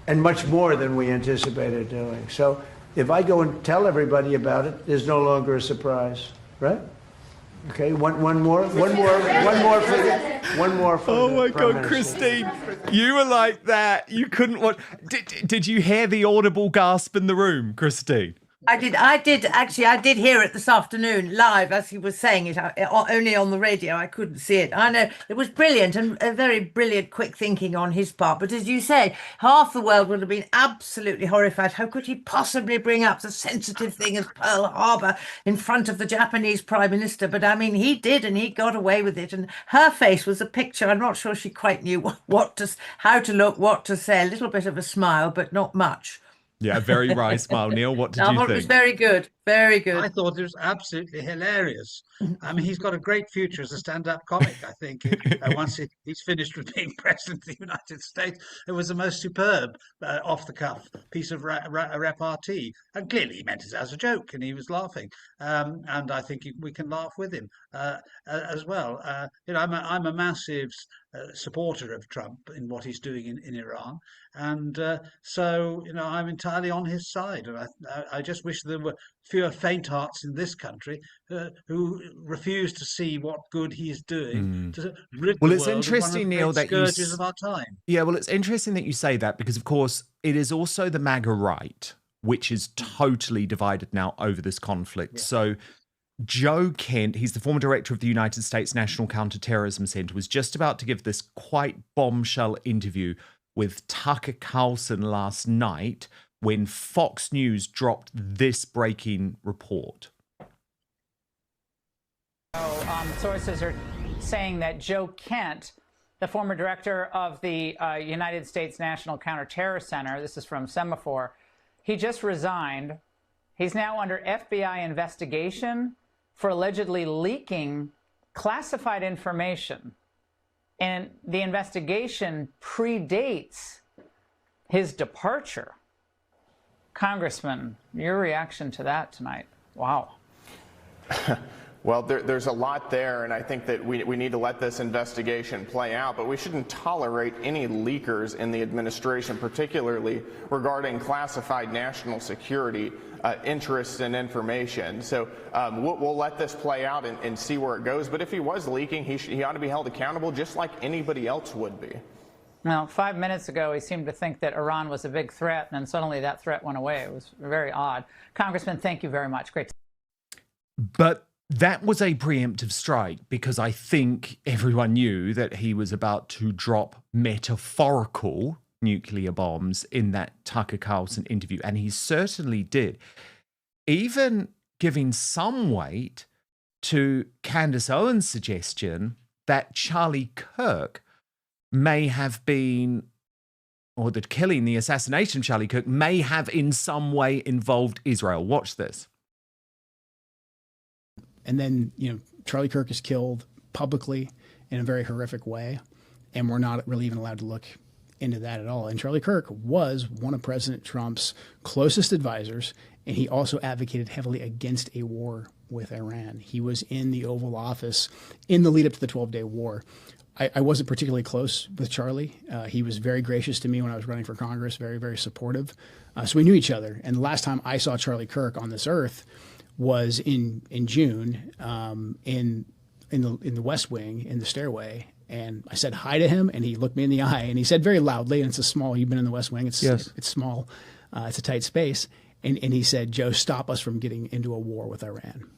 and much more than we anticipated doing. So if I go and tell everybody about it, there's no longer a surprise, right? Okay, one more for Oh my God, Christine, you were like that. You couldn't watch. Did you hear the audible gasp in the room, Christine? I did actually. I did hear it this afternoon live as he was saying it, only on the radio. I couldn't see it. I know it was brilliant and a very brilliant, quick thinking on his part. But as you say, half the world would have been absolutely horrified. How could he possibly bring up the sensitive thing as Pearl Harbor in front of the Japanese Prime Minister? But I mean, he did, and he got away with it. And her face was a picture. I'm not sure she quite knew how to look, what to say. A little bit of a smile, but not much. Yeah, very wry smile. Neil, what did you think? It was very good. Very good. I thought it was absolutely hilarious. I mean, he's got a great future as a stand-up comic, I think. Once he's finished with being president of the United States, it was the most superb, off-the-cuff piece of repartee. And clearly he meant it as a joke, and he was laughing. And I think we can laugh with him as well. I'm a massive supporter of Trump in what he's doing in Iran. And so, I'm entirely on his side. And I just wish there were fewer faint hearts in this country who refuse to see what good he's doing to rid Well, the it's world of one of the interesting, Neil, great that you scourges of our time. Yeah, well, it's interesting that you say that because, of course, it is also the MAGA right, which is totally divided now over this conflict. So Joe Kent, he's the former director of the United States National Counterterrorism Center, was just about to give this quite bombshell interview with Tucker Carlson last night when Fox News dropped this breaking report. Sources are saying that Joe Kent, the former director of the United States National Counterterror Center, this is from Semaphore, he just resigned. He's now under FBI investigation for allegedly leaking classified information. And the investigation predates his departure. Congressman, your reaction to that tonight? Wow. Well, there's a lot there, and I think that we need to let this investigation play out, but we shouldn't tolerate any leakers in the administration, particularly regarding classified national security interests and information. So we'll let this play out and see where it goes, but if he was leaking, he ought to be held accountable just like anybody else would be. Now, 5 minutes ago, he seemed to think that Iran was a big threat, and then suddenly that threat went away. It was very odd. Congressman, thank you very much. Great. But that was a preemptive strike because I think everyone knew that he was about to drop metaphorical nuclear bombs in that Tucker Carlson interview, and he certainly did. Even giving some weight to Candace Owens' suggestion that Charlie Kirk may have been, or that killing, the assassination of Charlie Kirk may have in some way involved Israel. Watch this. And then, Charlie Kirk is killed publicly in a very horrific way, and we're not really even allowed to look into that at all. And Charlie Kirk was one of President Trump's closest advisors, and he also advocated heavily against a war with Iran. He was in the Oval Office in the lead up to the 12-day war. I wasn't particularly close with Charlie. He was very gracious to me when I was running for Congress, very, very supportive. So we knew each other. And the last time I saw Charlie Kirk on this earth was in June in the West Wing in the stairway, and I said hi to him, and he looked me in the eye, and he said very loudly, and it's a small. You've been in the West Wing. It's small. It's a tight space, and he said, "Joe, stop us from getting into a war with Iran,"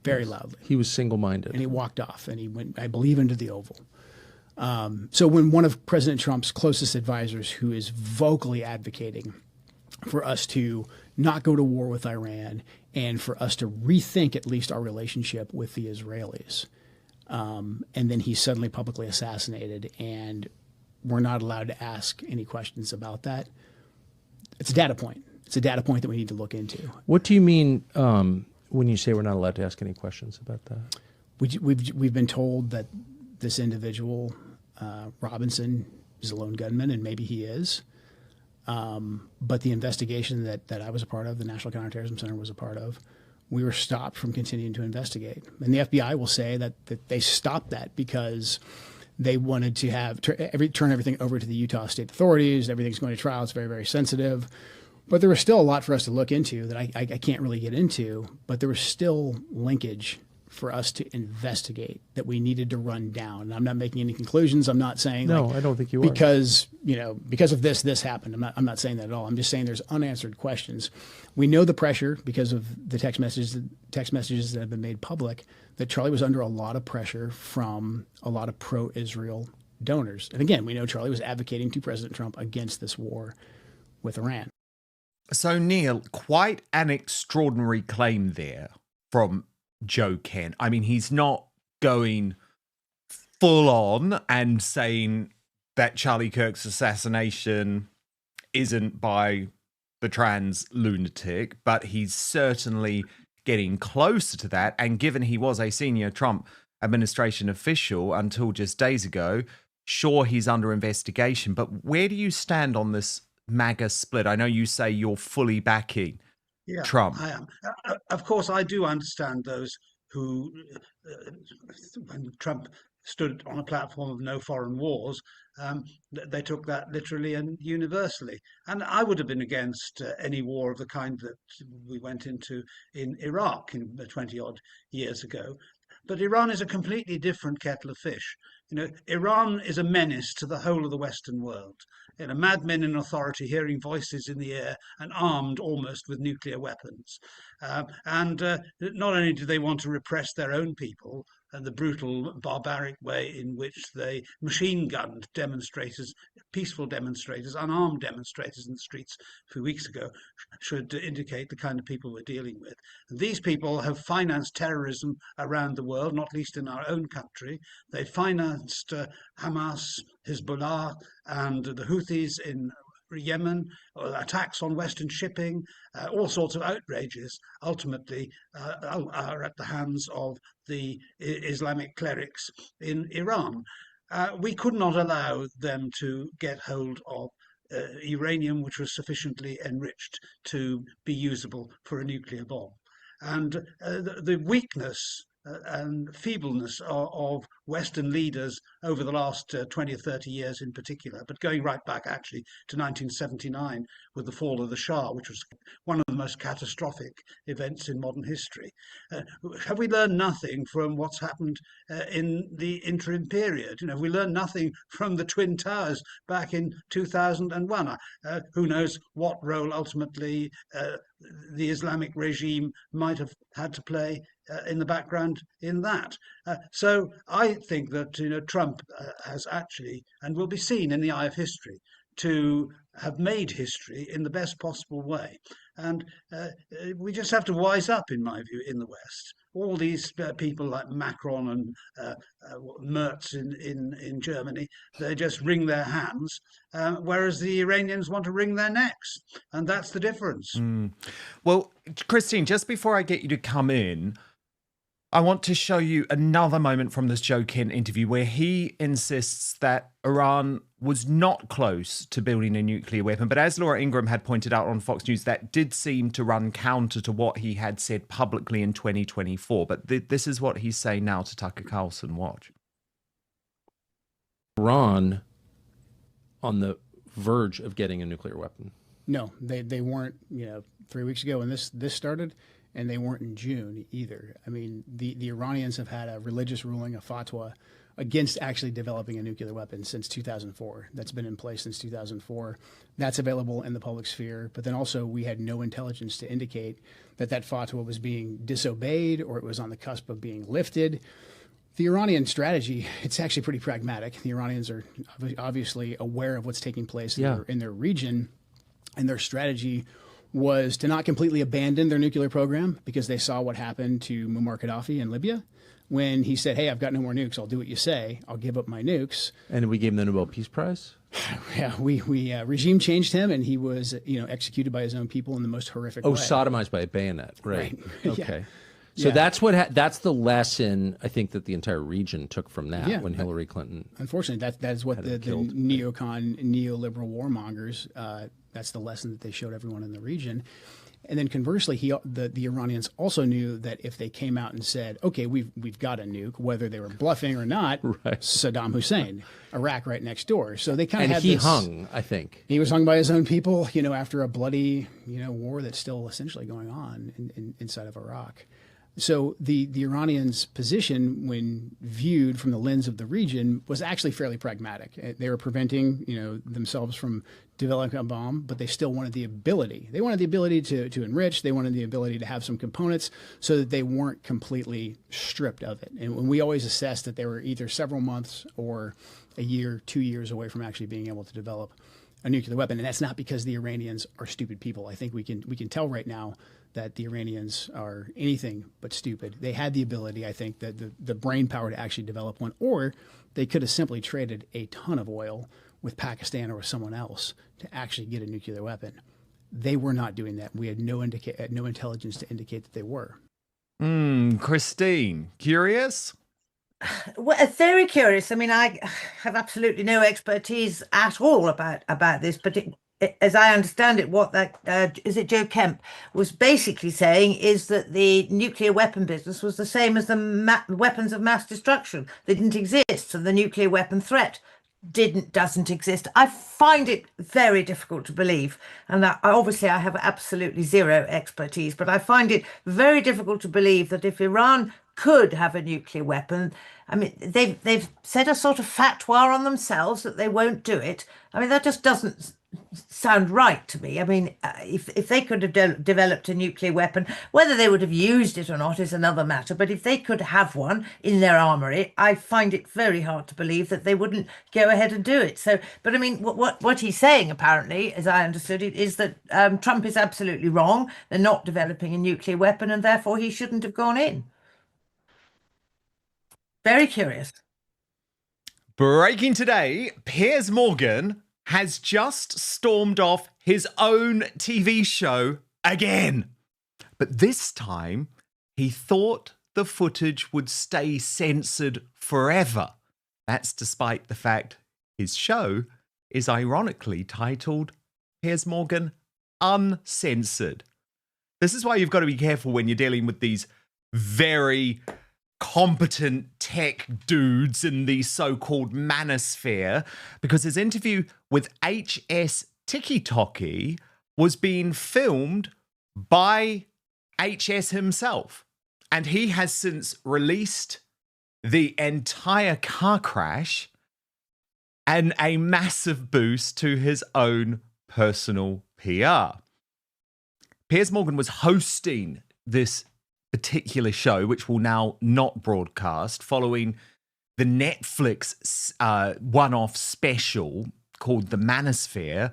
very loudly. He was single-minded, and he walked off, and he went, I believe, into the Oval. So when one of President Trump's closest advisors, who is vocally advocating for us to not go to war with Iran and for us to rethink at least our relationship with the Israelis, and then he's suddenly publicly assassinated, and we're not allowed to ask any questions about that. It's a data point. It's a data point that we need to look into. What do you mean when you say we're not allowed to ask any questions about that? We've been told that this individual, Robinson, is a lone gunman, and maybe he is. But the investigation that I was a part of, the National Counterterrorism Center was a part of, we were stopped from continuing to investigate. And the FBI will say that they stopped that because they wanted to turn everything over to the Utah state authorities. Everything's going to trial. It's very, very sensitive. But there was still a lot for us to look into that I can't really get into. But there was still linkage for us to investigate that we needed to run down. And I'm not making any conclusions. I'm not saying I don't think you are. Because of this happened. I'm not saying that at all. I'm just saying there's unanswered questions. We know the pressure because of the text messages that have been made public that Charlie was under a lot of pressure from a lot of pro-Israel donors. And again, we know Charlie was advocating to President Trump against this war with Iran. So, Neil, quite an extraordinary claim there from Joe Kent. I mean, he's not going full on and saying that Charlie Kirk's assassination isn't by the trans lunatic, but he's certainly getting closer to that. And given he was a senior Trump administration official until just days ago, sure, he's under investigation. But where do you stand on this MAGA split? I know you say you're fully backing Trump. I am. Of course, I do understand those who, when Trump stood on a platform of no foreign wars, they took that literally and universally. And I would have been against any war of the kind that we went into in Iraq 20-odd years ago. But Iran is a completely different kettle of fish. Iran is a menace to the whole of the Western world. Madmen in authority hearing voices in the air and armed almost with nuclear weapons. And not only do they want to repress their own people and the brutal, barbaric way in which they machine-gunned demonstrators, peaceful demonstrators, unarmed demonstrators in the streets a few weeks ago, should indicate the kind of people we're dealing with. These people have financed terrorism around the world, not least in our own country. They financed Hamas, Hezbollah, and the Houthis in Yemen, attacks on Western shipping, all sorts of outrages ultimately are at the hands of the Islamic clerics in Iran. We could not allow them to get hold of uranium which was sufficiently enriched to be usable for a nuclear bomb. And the weakness and feebleness of Western leaders over the last 20 or 30 years in particular, but going right back actually to 1979 with the fall of the Shah, which was one of the most catastrophic events in modern history. Have we learned nothing from what's happened in the interim period? Have we learned nothing from the Twin Towers back in 2001? Who knows what role ultimately the Islamic regime might have had to play in the background in that. So I think that Trump has actually, and will be seen in the eye of history, to have made history in the best possible way. And we just have to wise up, in my view, in the West. All these people like Macron and Merz in Germany, they just wring their hands, whereas the Iranians want to wring their necks. And that's the difference. Well, Christine, just before I get you to come in, I want to show you another moment from this Joe Kent interview where he insists that Iran was not close to building a nuclear weapon. But as Laura Ingraham had pointed out on Fox News, that did seem to run counter to what he had said publicly in 2024. But this is what he's saying now to Tucker Carlson. Watch. Iran on the verge of getting a nuclear weapon. No, they weren't, 3 weeks ago when this started. And they weren't in June either. I mean, the Iranians have had a religious ruling, a fatwa, against actually developing a nuclear weapon since 2004. That's been in place since 2004. That's available in the public sphere. But then also we had no intelligence to indicate that fatwa was being disobeyed or it was on the cusp of being lifted. The Iranian strategy, it's actually pretty pragmatic. The Iranians are obviously aware of what's taking place in their region, and their strategy was to not completely abandon their nuclear program because they saw what happened to Muammar Gaddafi in Libya when he said, hey, I've got no more nukes. I'll do what you say. I'll give up my nukes. And we gave him the Nobel Peace Prize? Yeah, we regime changed him, and he was executed by his own people in the most horrific way. Sodomized by a bayonet. Right. Okay. Yeah. So that's the lesson I think that the entire region took from that when Hillary Clinton. Unfortunately, that is what the neocon, neoliberal warmongers, that's the lesson that they showed everyone in the region. And then conversely, the Iranians also knew that if they came out and said, okay, we've got a nuke, whether they were bluffing or not, Saddam Hussein, Iraq right next door. So they kind of had this. And he hung, I think. He was hung by his own people, after a bloody, war that's still essentially going on inside of Iraq. So the Iranians' position, when viewed from the lens of the region, was actually fairly pragmatic. They were preventing, themselves from developing a bomb, but they still wanted the ability. They wanted the ability to enrich. They wanted the ability to have some components so that they weren't completely stripped of it. And when we always assessed that they were either several months or a year, 2 years away from actually being able to develop a nuclear weapon. And that's not because the Iranians are stupid people. I think we can tell right now that the Iranians are anything but stupid. They had the ability, I think, that the brain power to actually develop one, or they could have simply traded a ton of oil with Pakistan or with someone else to actually get a nuclear weapon. They were not doing that. We had no intelligence to indicate that they were. Christine, curious? Well, very curious. I mean, I have absolutely no expertise at all about this, but as I understand it, what that is it Joe Kemp was basically saying is that the nuclear weapon business was the same as the weapons of mass destruction. They didn't exist, and the nuclear weapon threat doesn't exist. I find it very difficult to believe, and obviously I have absolutely zero expertise, but I find it very difficult to believe that if Iran could have a nuclear weapon, I mean, they've said a sort of fatwa on themselves that they won't do it. I mean, that just doesn't sound right to me. I mean, if they could have developed a nuclear weapon, whether they would have used it or not is another matter. But if they could have one in their armory, I find it very hard to believe that they wouldn't go ahead and do it. So, but I mean, what he's saying, apparently, as I understood it, is that Trump is absolutely wrong. They're not developing a nuclear weapon, and therefore he shouldn't have gone in. Very curious. Breaking today, Piers Morgan has just stormed off his own TV show again. But this time, he thought the footage would stay censored forever. That's despite the fact his show is ironically titled Piers Morgan Uncensored. This is why you've got to be careful when you're dealing with these very competent tech dudes in the so-called Manosphere, because his interview with HS Tiki was being filmed by HS himself. And he has since released the entire car crash and a massive boost to his own personal PR. Piers Morgan was hosting this particular show, which will now not broadcast, following the Netflix one-off special called The Manosphere,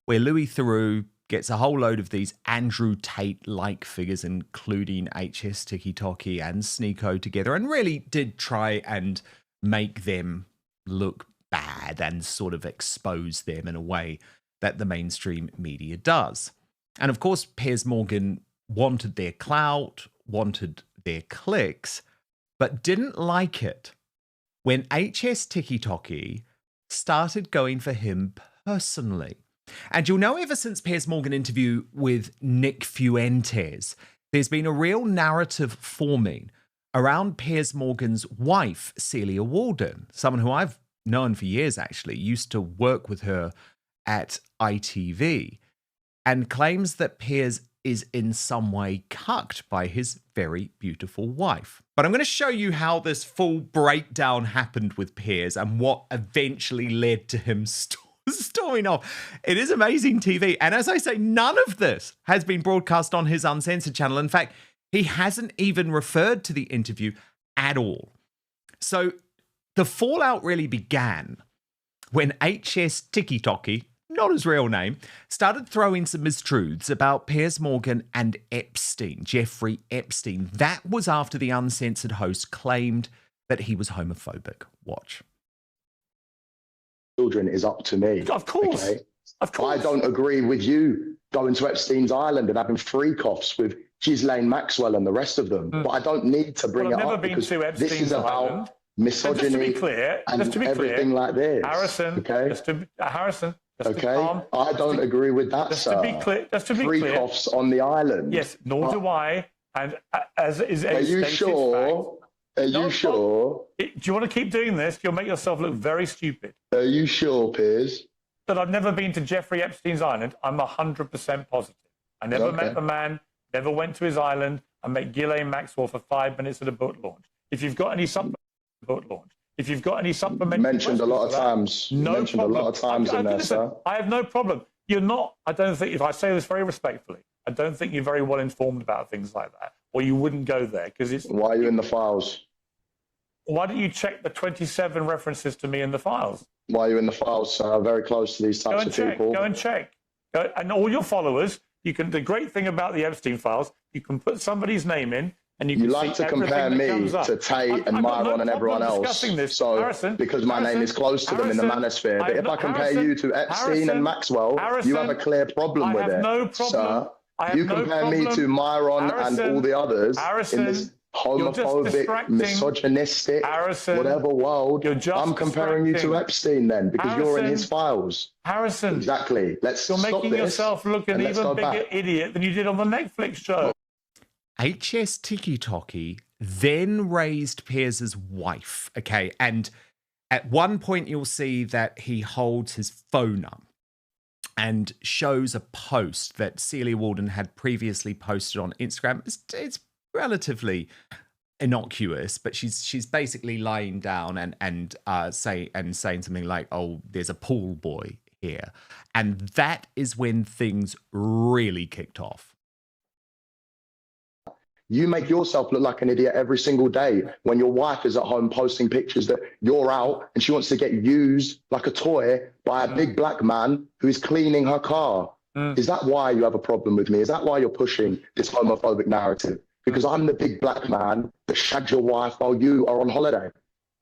where Louis Theroux gets a whole load of these Andrew Tate-like figures, including HS Tiki and Sneeko together, and really did try and make them look bad and sort of expose them in a way that the mainstream media does. And of course, Piers Morgan wanted their clout, wanted their clicks, but didn't like it when HS Tiki started going for him personally. And you'll know ever since Piers Morgan interview with Nick Fuentes, there's been a real narrative forming around Piers Morgan's wife, Celia Walden, someone who I've known for years actually, used to work with her at ITV, and claims that Piers is in some way cucked by his very beautiful wife. But I'm going to show you how this full breakdown happened with Piers and what eventually led to him storming off. It is amazing TV. And as I say, none of this has been broadcast on his Uncensored channel. In fact, he hasn't even referred to the interview at all. So the fallout really began when HS Tiki, not his real name, started throwing some mistruths about Piers Morgan and Epstein, Jeffrey Epstein. That was after the Uncensored host claimed that he was homophobic. Watch. Children is up to me. Of course. Okay? Of course. I don't agree with you going to Epstein's Island and having freak-offs with Ghislaine Maxwell and the rest of them. But I don't need to bring it up because this is about misogyny and everything like this. Harrison, okay? Harrison. Okay, I don't agree with that, sir. To be clear, freak-offs on the island. Yes, nor do I. And as is a Are you sure? Are you sure? Do you want to keep doing this? You'll make yourself look very stupid. Are you sure, Piers? That I've never been to Jeffrey Epstein's island. I'm 100% positive. I never met the man, never went to his island. I met Ghislaine Maxwell for 5 minutes at a boat launch. If you've got any supplementary mentioned a lot of times. No mentioned problem. a lot of times in there, sir. I have no problem. You're not, I don't think, if I say this very respectfully, I don't think you're very well informed about things like that, or you wouldn't go there because it's. Why are you in the files? Why don't you check the 27 references to me in the files? Why are you in the files, sir? Very close to these types of people. Go and check. And all your followers, you can. The great thing about the Epstein files, you can put somebody's name in. And you like to compare me to Tate and Myron and everyone else. So, Harrison, because my name is close to them in the Manosphere. But if I compare you to Epstein and Maxwell, you have a clear problem with it. No problem. Sir, you compare me to Myron and all the others in this. homophobic, misogynistic, Harrison, whatever world. I'm comparing you to Epstein then, because you're in his files. Harrison. Exactly. You're making yourself look an even bigger idiot than you did on the Netflix show. HS Tiki then raised Piers' wife, okay? And at one point you'll see that he holds his phone up and shows a post that Celia Walden had previously posted on Instagram. It's relatively innocuous, but she's basically lying down and saying something like, "Oh, there's a pool boy here," and that is when things really kicked off. You make yourself look like an idiot every single day when your wife is at home posting pictures that you're out and she wants to get used like a toy by a big black man who is cleaning her car. Is that why you have a problem with me? Is that why you're pushing this homophobic narrative? Because I'm the big black man that shagged your wife while you are on holiday,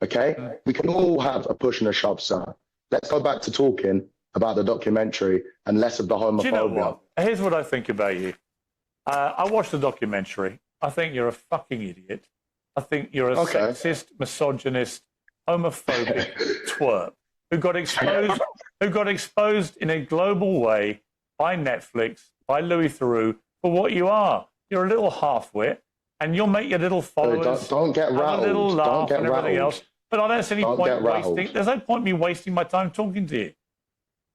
okay? We can all have a push and a shove, sir. Let's go back to talking about the documentary and less of the homophobia. Do you know what? Here's what I think about you. I watched the documentary. I think you're a fucking idiot. I think you're a sexist, misogynist, homophobic twerp who got exposed in a global way by Netflix, by Louis Theroux, for what you are. You're a little half-wit, and you'll make your little followers don't get rattled. have a little laugh and everything else. But I don't see any point wasting. There's no point me wasting my time talking to you.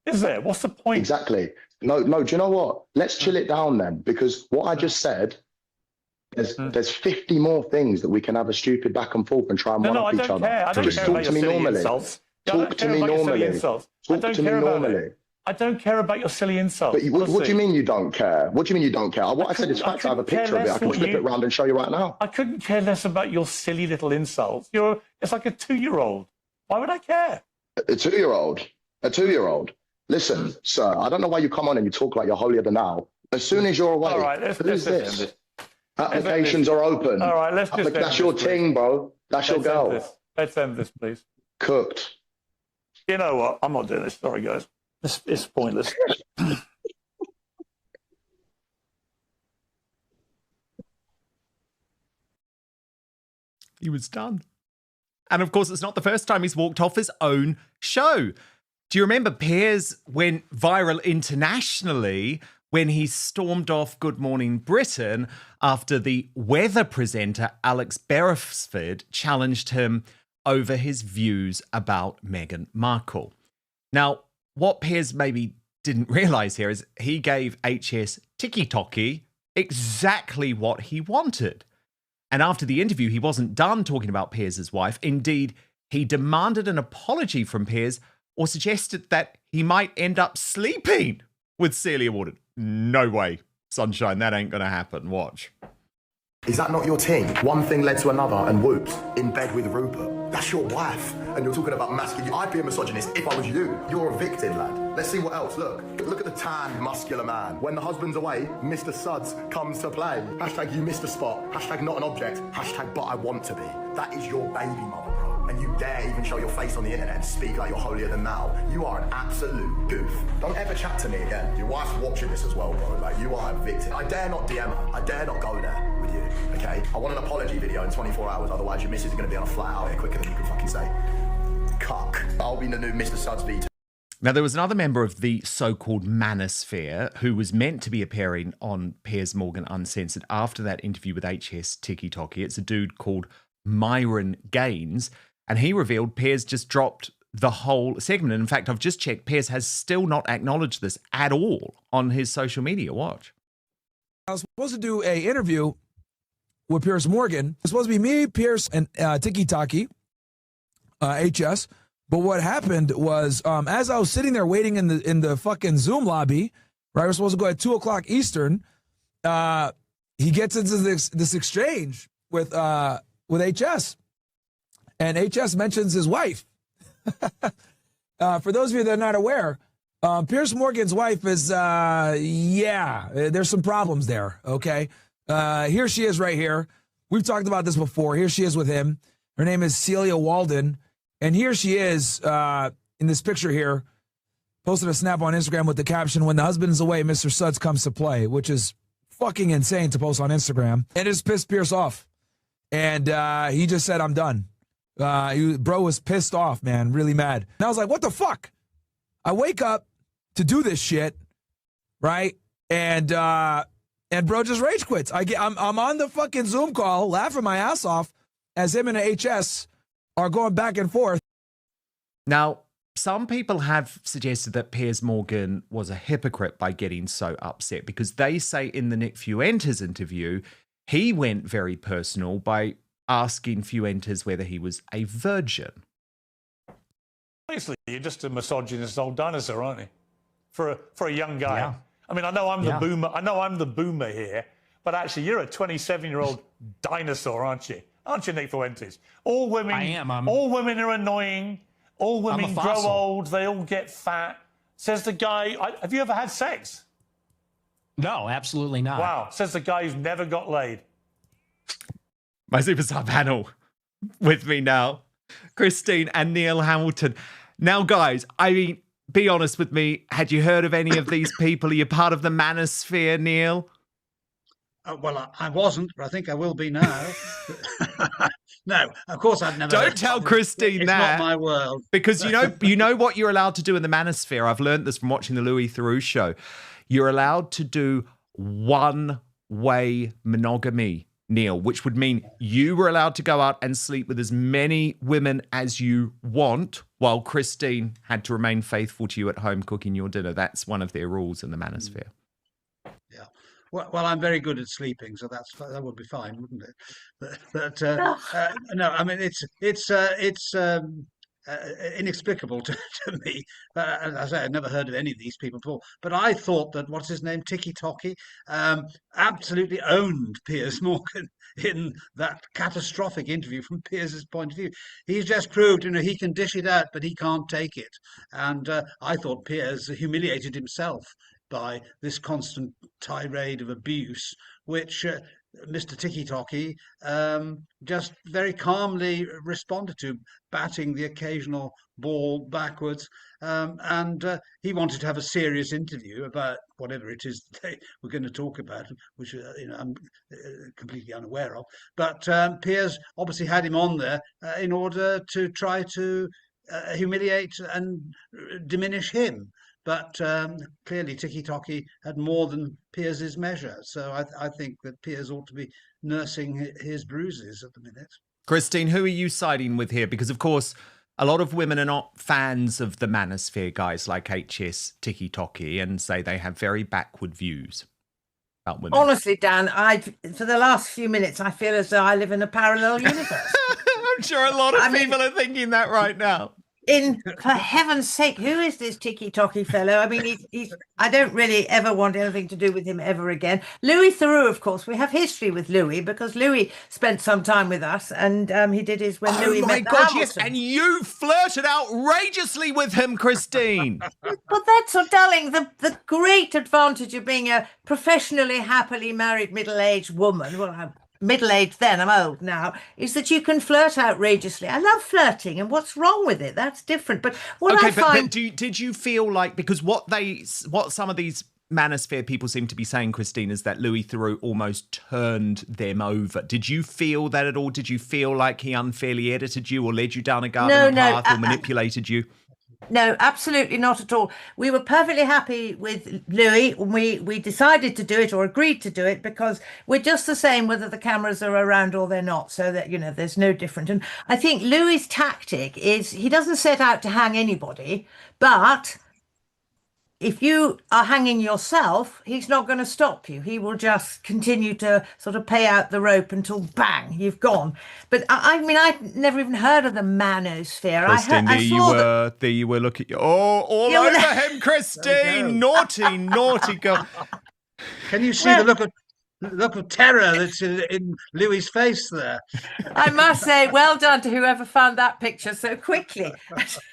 Is there? What's the point? Exactly. No. Do you know what? Let's chill it down then, because what I just said. There's 50 more things that we can have a stupid back and forth and try and one up each other. I don't care about your silly insults. Talk to me normally. Talk to me normally. I don't care about your silly insults. But what do you mean you don't care? What do you mean you don't care? What I said is fact. I have a picture of it. I can flip it around and show you right now. I couldn't care less about your silly little insults. It's like a 2-year-old. Why would I care? A 2-year-old? A 2-year-old? Listen, sir, I don't know why you come on and you talk like you're holier than thou. As soon as you're away, all right, who's this? Applications are open. All right, let's just that's your ting, bro. That's your girl. Let's end this, please. Cooked. You know what? I'm not doing this. Sorry, guys. It's pointless. He was done. And of course, it's not the first time he's walked off his own show. Do you remember Piers went viral internationally when he stormed off Good Morning Britain after the weather presenter Alex Beresford challenged him over his views about Meghan Markle? Now, what Piers maybe didn't realise here is he gave HS Tiki exactly what he wanted. And after the interview, he wasn't done talking about Piers' wife. Indeed, he demanded an apology from Piers or suggested that he might end up sleeping with Celia Walden. No way, sunshine, that ain't gonna happen. Watch. Is that not your team? One thing led to another and whoops, in bed with Rupert. That's your wife. And you're talking about masculine. I'd be a misogynist if I was you. You're a victim, lad. Let's see what else. Look at the tan, muscular man. When the husband's away, Mr. Suds comes to play. Hashtag you missed a spot. Hashtag not an object. Hashtag but I want to be. That is your baby mother, bro. And you dare even show your face on the internet and speak like you're holier than thou. You are an absolute goof. Don't ever chat to me again. Your wife's watching this as well, bro. Like, you are a victim. I dare not DM her. I dare not go there with you, okay? I want an apology video in 24 hours, otherwise your missus is going to be on a flight out here quicker than you can fucking say. Cuck. I'll be the new Mr. Suds V2. Now, there was another member of the so-called Manosphere who was meant to be appearing on Piers Morgan Uncensored after that interview with HS Tiki. It's a dude called Myron Gaines, and he revealed Piers just dropped the whole segment. And in fact, I've just checked, Piers has still not acknowledged this at all on his social media. Watch. I was supposed to do an interview with Piers Morgan. It was supposed to be me, Piers, and Tiki HS. But what happened was, as I was sitting there waiting in the fucking Zoom lobby, right? We're supposed to go at 2:00 Eastern. He gets into this exchange with HS, and HS mentions his wife. For those of you that are not aware, Piers Morgan's wife is, there's some problems there. Okay, here she is right here. We've talked about this before. Here she is with him. Her name is Celia Walden. And here she is in this picture here, posted a snap on Instagram with the caption, "When the husband is away, Mr. Suds comes to play," which is fucking insane to post on Instagram. It just pissed Piers off. And he just said, I'm done. Bro was pissed off, man, really mad. And I was like, what the fuck? I wake up to do this shit, right? And bro just rage quits. I'm on the fucking Zoom call, laughing my ass off as him and the HS are going back and forth. Now, some people have suggested that Piers Morgan was a hypocrite by getting so upset, because they say in the Nick Fuentes interview, he went very personal by asking Fuentes whether he was a virgin. Obviously, you're just a misogynist old dinosaur, aren't you? For a young guy. Yeah. I mean, I know I'm the boomer. I know I'm the boomer here, but actually, you're a 27-year-old dinosaur, aren't you? Aren't you, Nick Fuentes? All women. I am. All women are annoying. All women grow old. They all get fat. Says the guy. Have you ever had sex? No, absolutely not. Wow. Says the guy who's never got laid. My superstar panel with me now, Christine and Neil Hamilton. Now, guys, I mean, be honest with me. Had you heard of any of these people? Are you part of the Manosphere, Neil? Well, I wasn't, but I think I will be now. No, of course I've never. Don't tell Christine that. It's not my world. Because you know what you're allowed to do in the Manosphere. I've learned this from watching the Louis Theroux show. You're allowed to do one-way monogamy, Neil, which would mean you were allowed to go out and sleep with as many women as you want, while Christine had to remain faithful to you at home cooking your dinner. That's one of their rules in the Manosphere. Yeah. Well, I'm very good at sleeping, so that would be fine, wouldn't it? But no, I mean it's inexplicable to me. As I say, I've never heard of any of these people before. But I thought that what's his name, Tiki Toki, absolutely owned Piers Morgan in that catastrophic interview from Piers's point of view. He's just proved, he can dish it out, but he can't take it. And I thought Piers humiliated himself by this constant tirade of abuse, which Mr. Tiki Toki just very calmly responded to, batting the occasional ball backwards. And he wanted to have a serious interview about whatever it is they were going to talk about, which I'm completely unaware of. But Piers obviously had him on there in order to try to humiliate and diminish him. But clearly Tiki Toki had more than Piers's measure. So I think that Piers ought to be nursing his bruises at the minute. Christine, who are you siding with here? Because, of course, a lot of women are not fans of the Manosphere guys like HS Tiki Toki and say they have very backward views about women. Honestly, Dan, for the last few minutes, I feel as though I live in a parallel universe. I'm sure a lot of people are thinking that right now. For heaven's sake, who is this Tiki Toki fellow? I mean, I don't really ever want anything to do with him ever again. Louis Theroux, of course, we have history with Louis because Louis spent some time with us, and he did his when Louis met God, Hamilton. yes, and you flirted outrageously with him, Christine. But that's so, darling, the great advantage of being a professionally, happily married, middle-aged woman. Well, I'm middle-aged then, I'm old now, is that you can flirt outrageously. I love flirting, and what's wrong with it? That's different. But what I find... But did you feel like, because what some of these Manosphere people seem to be saying, Christine, is that Louis Theroux almost turned them over. Did you feel that at all? Did you feel like he unfairly edited you or led you down a garden path or manipulated you? No, absolutely not at all. We were perfectly happy with Louis when we decided to do it or agreed to do it, because we're just the same whether the cameras are around or they're not, so that, there's no different. And I think Louis's tactic is he doesn't set out to hang anybody, but if you are hanging yourself, he's not going to stop you. He will just continue to sort of pay out the rope until bang, you've gone. But I mean, I'd never even heard of the Manosphere. Christine, there you were looking. All over him, Christine. Naughty girl. Can you see the look of terror that's in Louis's face there? I must say, well done to whoever found that picture so quickly.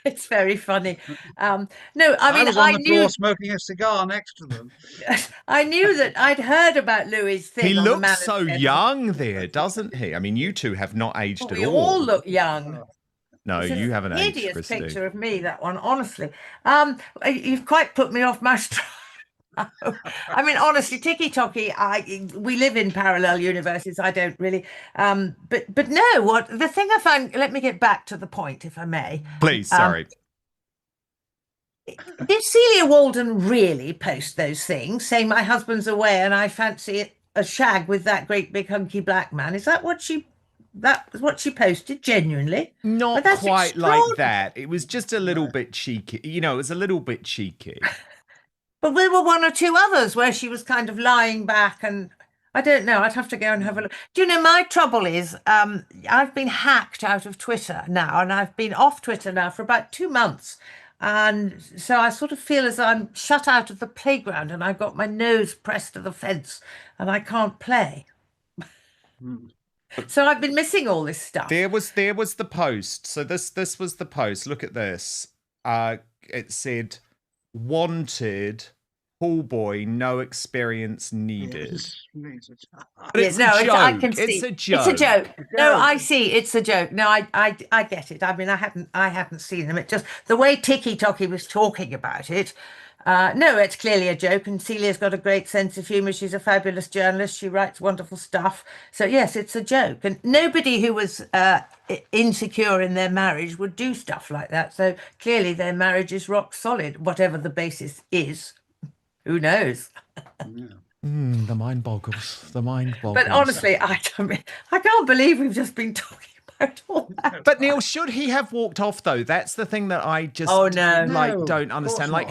It's very funny. No, I mean, I was on the floor smoking a cigar next to them. I knew that I'd heard about Louis's thing. He looks so young there, doesn't he? I mean, you two have not aged at all. We all look young. No, you haven't aged, Hideous Christine. picture of me, that one, honestly. You've quite put me off my stride. I mean, honestly, Tiki-Toki, we live in parallel universes. I don't really, but no, what the thing I find, let me get back to the point, if I may. Please, sorry. Did Celia Walden really post those things, saying my husband's away and I fancy a shag with that great big hunky black man? Is that what she posted, genuinely? Not quite like that. It was just a little bit cheeky. You know, it was a little bit cheeky. But there were one or two others where she was kind of lying back, and I don't know. I'd have to go and have a look. Do you know, my trouble is I've been hacked out of Twitter now, and I've been off Twitter now for about 2 months. And so I sort of feel as though I'm shut out of the playground and I've got my nose pressed to the fence and I can't play. So I've been missing all this stuff. There was the post. So this was the post. Look at this. It said, "Wanted, pool boy, no experience needed." But it's a joke. I can see. It's a joke. It's a joke. No, I see. It's a joke. No, I get it. I mean, I hadn't seen them. It just the way Tiki-Toki was talking about it. No, it's clearly a joke, and Celia's got a great sense of humour. She's a fabulous journalist. She writes wonderful stuff. So yes, it's a joke, and nobody who was insecure in their marriage would do stuff like that. So clearly, their marriage is rock solid, whatever the basis is. Who knows? The mind boggles. The mind boggles. But honestly, I can't believe we've just been talking about all that. But Neil, should he have walked off though? That's the thing that I just don't understand. Like,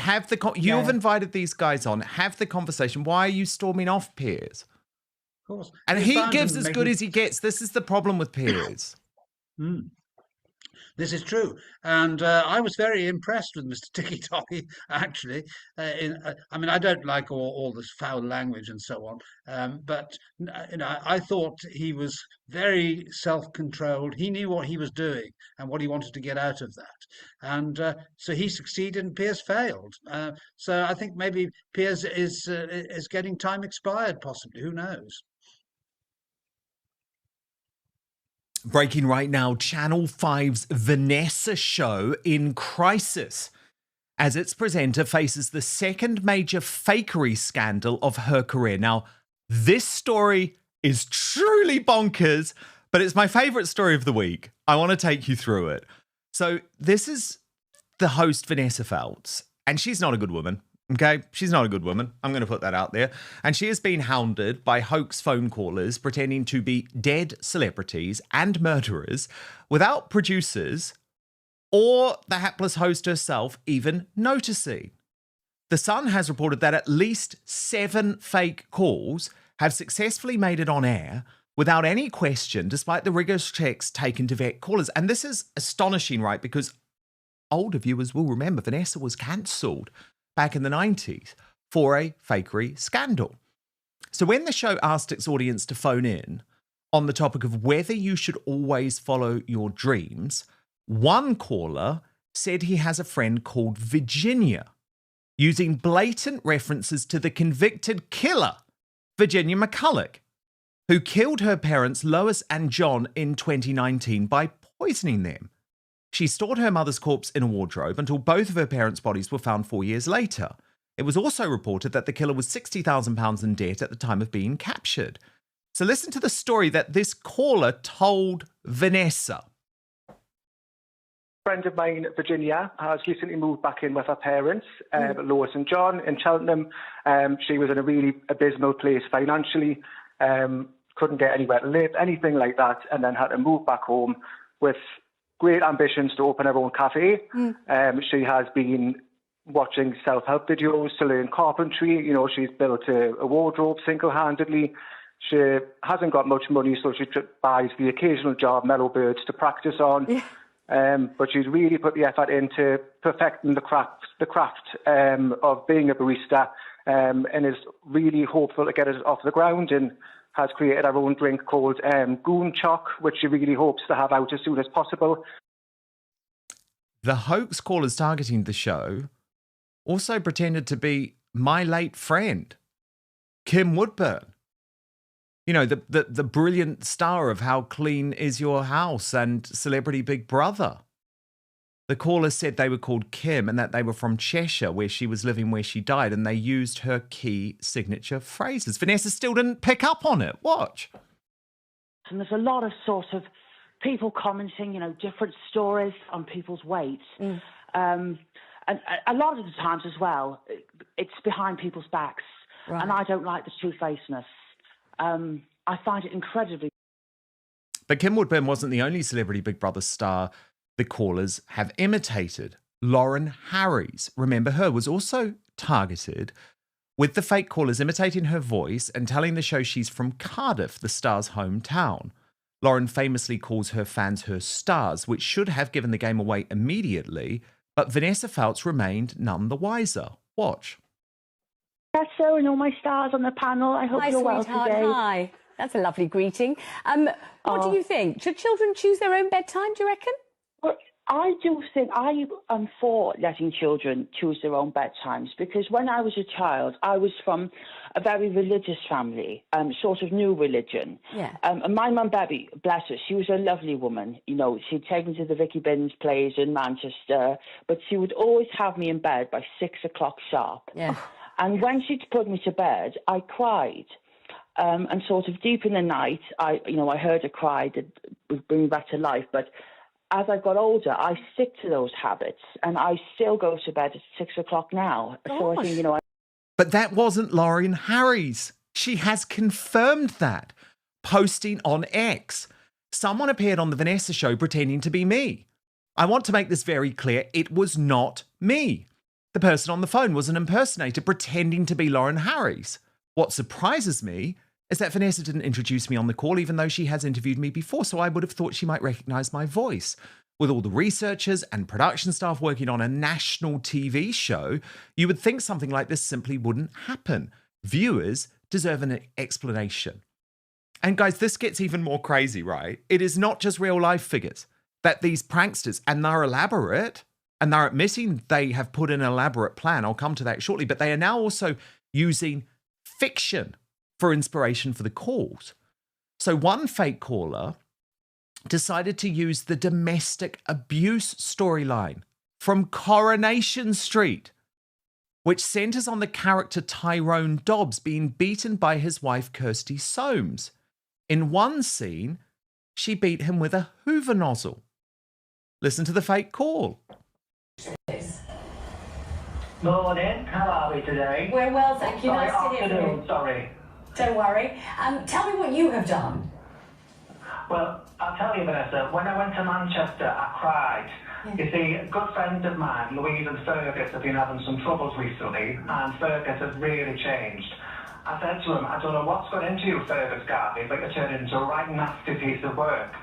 you've invited these guys on. Have the conversation. Why are you storming off, Piers? Of course. And he gives as good as he gets. This is the problem with Piers. This is true, and I was very impressed with Mr. Tiki-Toki, actually. I mean, I don't like all this foul language and so on, but I thought he was very self-controlled. He knew what he was doing and what he wanted to get out of that, and so he succeeded and Piers failed. So I think maybe Piers is getting time expired, possibly. Who knows? Breaking right now, Channel 5's Vanessa show in crisis as its presenter faces the second major fakery scandal of her career. Now, this story is truly bonkers, but it's my favourite story of the week. I want to take you through it. So this is the host, Vanessa Feltz, and she's not a good woman. Okay, she's not a good woman. I'm going to put that out there. And she has been hounded by hoax phone callers pretending to be dead celebrities and murderers without producers or the hapless host herself even noticing. The Sun has reported that at least 7 fake calls have successfully made it on air without any question, despite the rigorous checks taken to vet callers. And this is astonishing, right? Because older viewers will remember Vanessa was cancelled back in the 90s for a fakery scandal. So when the show asked its audience to phone in on the topic of whether you should always follow your dreams, one caller said he has a friend called Virginia, using blatant references to the convicted killer, Virginia McCulloch, who killed her parents Lois and John in 2019 by poisoning them. She stored her mother's corpse in a wardrobe until both of her parents' bodies were found 4 years later. It was also reported that the killer was £60,000 in debt at the time of being captured. So listen to the story that this caller told Vanessa. A friend of mine, Virginia, has recently moved back in with her parents, Lois and John, in Cheltenham. She was in a really abysmal place financially, couldn't get anywhere to live, anything like that, and then had to move back home with great ambitions to open her own cafe. She has been watching self-help videos to learn carpentry. You know, she's built a wardrobe single-handedly. She hasn't got much money, so she buys the occasional jar of mellow birds to practice on. But she's really put the effort into perfecting the craft of being a barista, and is really hopeful to get it off the ground, and has created her own drink called Goon Choc, which she really hopes to have out as soon as possible. The hoax callers targeting the show also pretended to be my late friend, Kim Woodburn. You know, the brilliant star of How Clean Is Your House and Celebrity Big Brother. The caller said they were called Kim and that they were from Cheshire, where she was living where she died, and they used her key signature phrases. Vanessa still didn't pick up on it. Watch. And there's a lot of sort of people commenting, you know, different stories on people's weight. And a lot of the times as well, it's behind people's backs. Right. And I don't like the two-facedness. I find it incredibly... But Kim Woodburn wasn't the only celebrity Big Brother star the callers have imitated. Lauren Harries, remember her, was also targeted with the fake callers imitating her voice and telling the show she's from Cardiff, the star's hometown. Lauren famously calls her fans her stars, which should have given the game away immediately, but Vanessa Feltz remained none the wiser. Watch. Vanessa and all my stars on the panel, I hope you're well today. Hi. That's a lovely greeting. What do you think? Should children choose their own bedtime, do you reckon? Well, I do think I am for letting children choose their own bedtimes, because when I was a child, I was from a very religious family, sort of new religion. Yeah. And my mum, Bebbie, bless her, she was a lovely woman. You know, she'd taken to the Vicky Binns plays in Manchester, but she would always have me in bed by 6 o'clock sharp. Yeah. And when she'd put me to bed, I cried. And sort of deep in the night, I heard her cry that would bring me back to life. But as I got older, I stick to those habits, and I still go to bed at 6 o'clock now. Gosh. So I think, But that wasn't Lauren Harries. She has confirmed that, posting on X. Someone appeared on the Vanessa show pretending to be me. I want to make this very clear. It was not me. The person on the phone was an impersonator pretending to be Lauren Harries. What surprises me is that Vanessa didn't introduce me on the call, even though she has interviewed me before, so I would have thought she might recognise my voice. With all the researchers and production staff working on a national TV show, you would think something like this simply wouldn't happen. Viewers deserve an explanation. And guys, this gets even more crazy, right? It is not just real life figures that these pranksters, and they're elaborate, and they're admitting they have put in an elaborate plan. I'll come to that shortly, but they are now also using fiction for inspiration for the calls. So one fake caller decided to use the domestic abuse storyline from Coronation Street, which centers on the character Tyrone Dobbs being beaten by his wife Kirsty Soames. In one scene, she beat him with a Hoover nozzle. Listen to the fake call. Morning, how are we today? We're well, thank you. Nice to hear from you. Sorry. Don't worry. Tell me what you have done. Well, I'll tell you, Vanessa, when I went to Manchester, I cried. Yeah. You see, good friends of mine, Louise and Fergus, have been having some troubles recently, and Fergus has really changed. I said to him, I don't know what's got into you, Fergus Garvey, but you turned into a right nasty piece of work.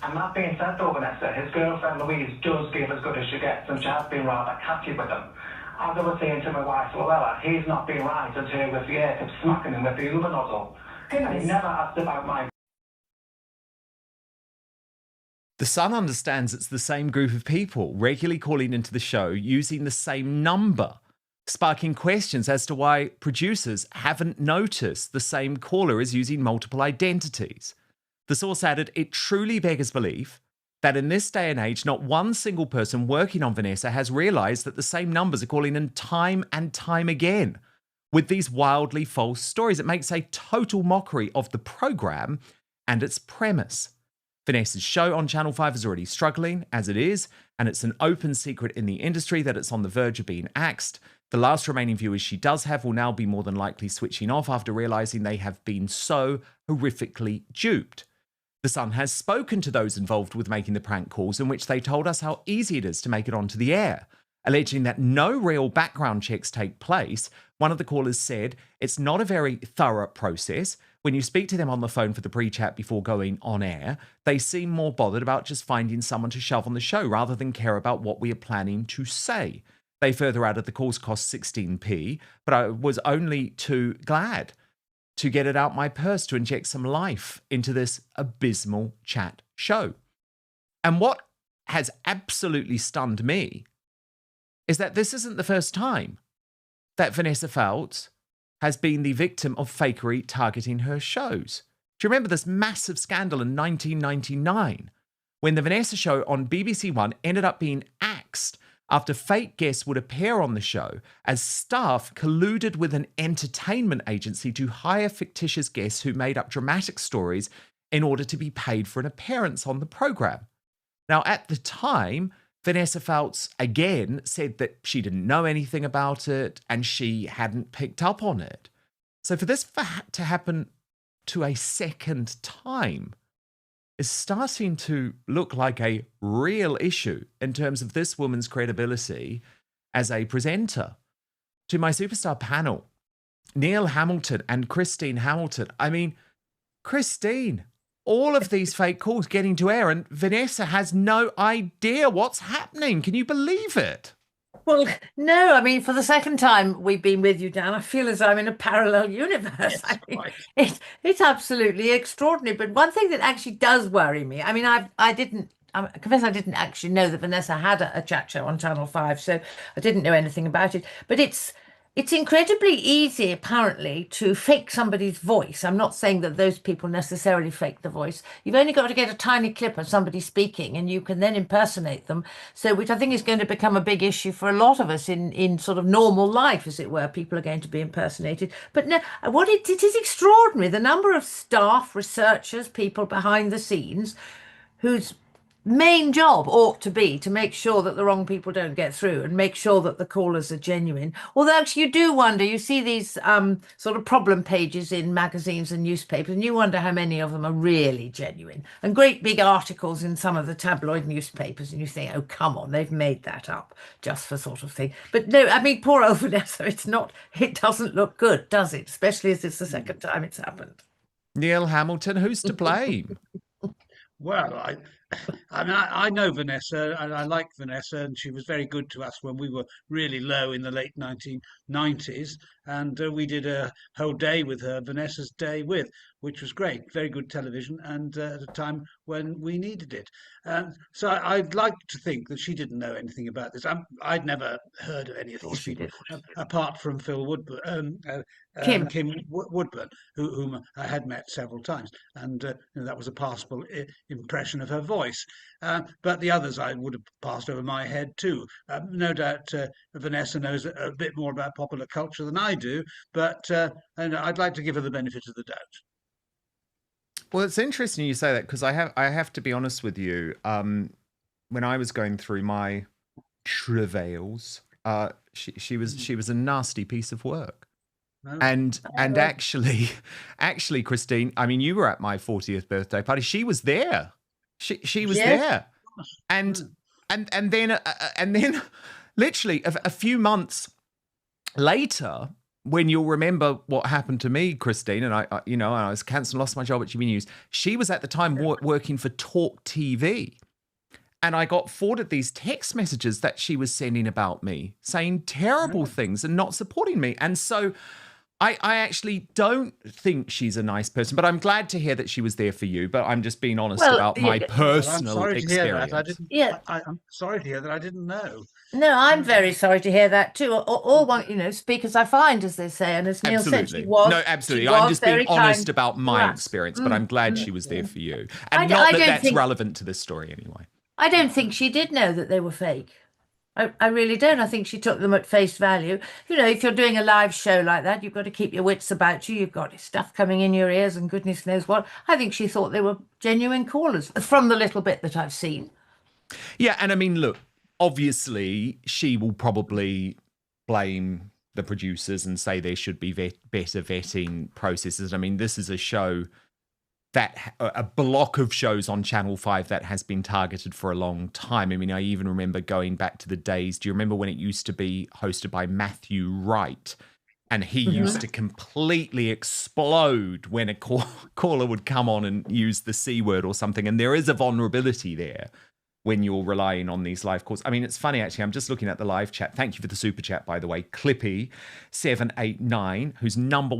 And that being said, though, Vanessa, his girlfriend Louise does give as good as she gets, and she has been rather catty with him. As I was saying to my wife, Luella, he's not been right until with the air kept smacking him with the Uber nozzle. And he never asked about my... The Sun understands it's the same group of people regularly calling into the show using the same number, sparking questions as to why producers haven't noticed the same caller is using multiple identities. The source added, it truly beggars belief that in this day and age, not one single person working on Vanessa has realised that the same numbers are calling in time and time again with these wildly false stories. It makes a total mockery of the programme and its premise. Vanessa's show on Channel 5 is already struggling as it is, and it's an open secret in the industry that it's on the verge of being axed. The last remaining viewers she does have will now be more than likely switching off after realising they have been so horrifically duped. The Sun has spoken to those involved with making the prank calls, in which they told us how easy it is to make it onto the air. Alleging that no real background checks take place, one of the callers said it's not a very thorough process. When you speak to them on the phone for the pre-chat before going on air, they seem more bothered about just finding someone to shove on the show rather than care about what we are planning to say. They further added the calls cost 16p, but I was only too glad to get it out my purse to inject some life into this abysmal chat show. And what has absolutely stunned me is that this isn't the first time that Vanessa Feltz has been the victim of fakery targeting her shows. Do you remember this massive scandal in 1999 when the Vanessa show on BBC One ended up being axed after fake guests would appear on the show as staff colluded with an entertainment agency to hire fictitious guests who made up dramatic stories in order to be paid for an appearance on the programme. Now, at the time, Vanessa Feltz again said that she didn't know anything about it and she hadn't picked up on it. So for this to happen to a second time is starting to look like a real issue in terms of this woman's credibility as a presenter. To my superstar panel, Neil Hamilton and Christine Hamilton. I mean, Christine, all of these fake calls getting to air and Vanessa has no idea what's happening. Can you believe it? Well, no, I mean, for the second time we've been with you, Dan, I feel as I'm in a parallel universe. I mean, it's absolutely extraordinary. But one thing that actually does worry me, I mean, I confess I didn't actually know that Vanessa had a chat show on Channel 5, so I didn't know anything about it. But it's incredibly easy, apparently, to fake somebody's voice. I'm not saying that those people necessarily fake the voice. You've only got to get a tiny clip of somebody speaking and you can then impersonate them. So, which I think is going to become a big issue for a lot of us in sort of normal life, as it were. People are going to be impersonated. But no, it is extraordinary. The number of staff, researchers, people behind the scenes whose main job ought to be to make sure that the wrong people don't get through and make sure that the callers are genuine. Although actually you do wonder, you see these sort of problem pages in magazines and newspapers and you wonder how many of them are really genuine, and great big articles in some of the tabloid newspapers and you think, oh, come on, they've made that up just for sort of thing. But no, I mean, poor old Vanessa, it doesn't look good, does it? Especially as it's the second time it's happened. Neil Hamilton, who's to blame? Well, I know Vanessa, and I like Vanessa, and she was very good to us when we were really low in the late 1990s, and we did a whole day with her, Vanessa's Day With, which was great, very good television, and at a time when we needed it. So I'd like to think that she didn't know anything about this. I'd never heard of any of these people, apart from Phil Woodburn, Kim Woodburn, whom I had met several times, and that was a passable impression of her voice. But the others I would have passed over my head too. No doubt Vanessa knows a bit more about popular culture than I do, but and I'd like to give her the benefit of the doubt. Well, it's interesting you say that because I have to be honest with you. When I was going through my travails, she was a nasty piece of work. No. And actually, Christine, I mean, you were at my 40th birthday party. She was there. She was there, and then literally a few months later, when you'll remember what happened to me, Christine, and I was cancelled, lost my job at GB News. She was at the time working for Talk TV, and I got forwarded these text messages that she was sending about me, saying terrible things and not supporting me, and so. I actually don't think she's a nice person, but I'm glad to hear that she was there for you. But I'm just being honest about my personal experience. I'm sorry to hear that. I didn't know. No, I'm very sorry to hear that too. All one, speak as I find, as they say, and as Neil said, she was. No, absolutely. I'm just being honest about my experience, but I'm glad she was there for you, and not that that's relevant to this story anyway. I don't think she did know that they were fake. I really don't. I think she took them at face value. If you're doing a live show like that, you've got to keep your wits about you. You've got stuff coming in your ears and goodness knows what. I think she thought they were genuine callers from the little bit that I've seen. Yeah, and I mean, look, obviously she will probably blame the producers and say there should be better vetting processes. I mean, this is a show that a block of shows on Channel 5 that has been targeted for a long time. I mean, I even remember going back to the days. Do you remember when it used to be hosted by Matthew Wright? And he used to completely explode when a caller would come on and use the C word or something. And there is a vulnerability there when you're relying on these live calls. I mean, it's funny, actually. I'm just looking at the live chat. Thank you for the super chat, by the way. Clippy789, who's our number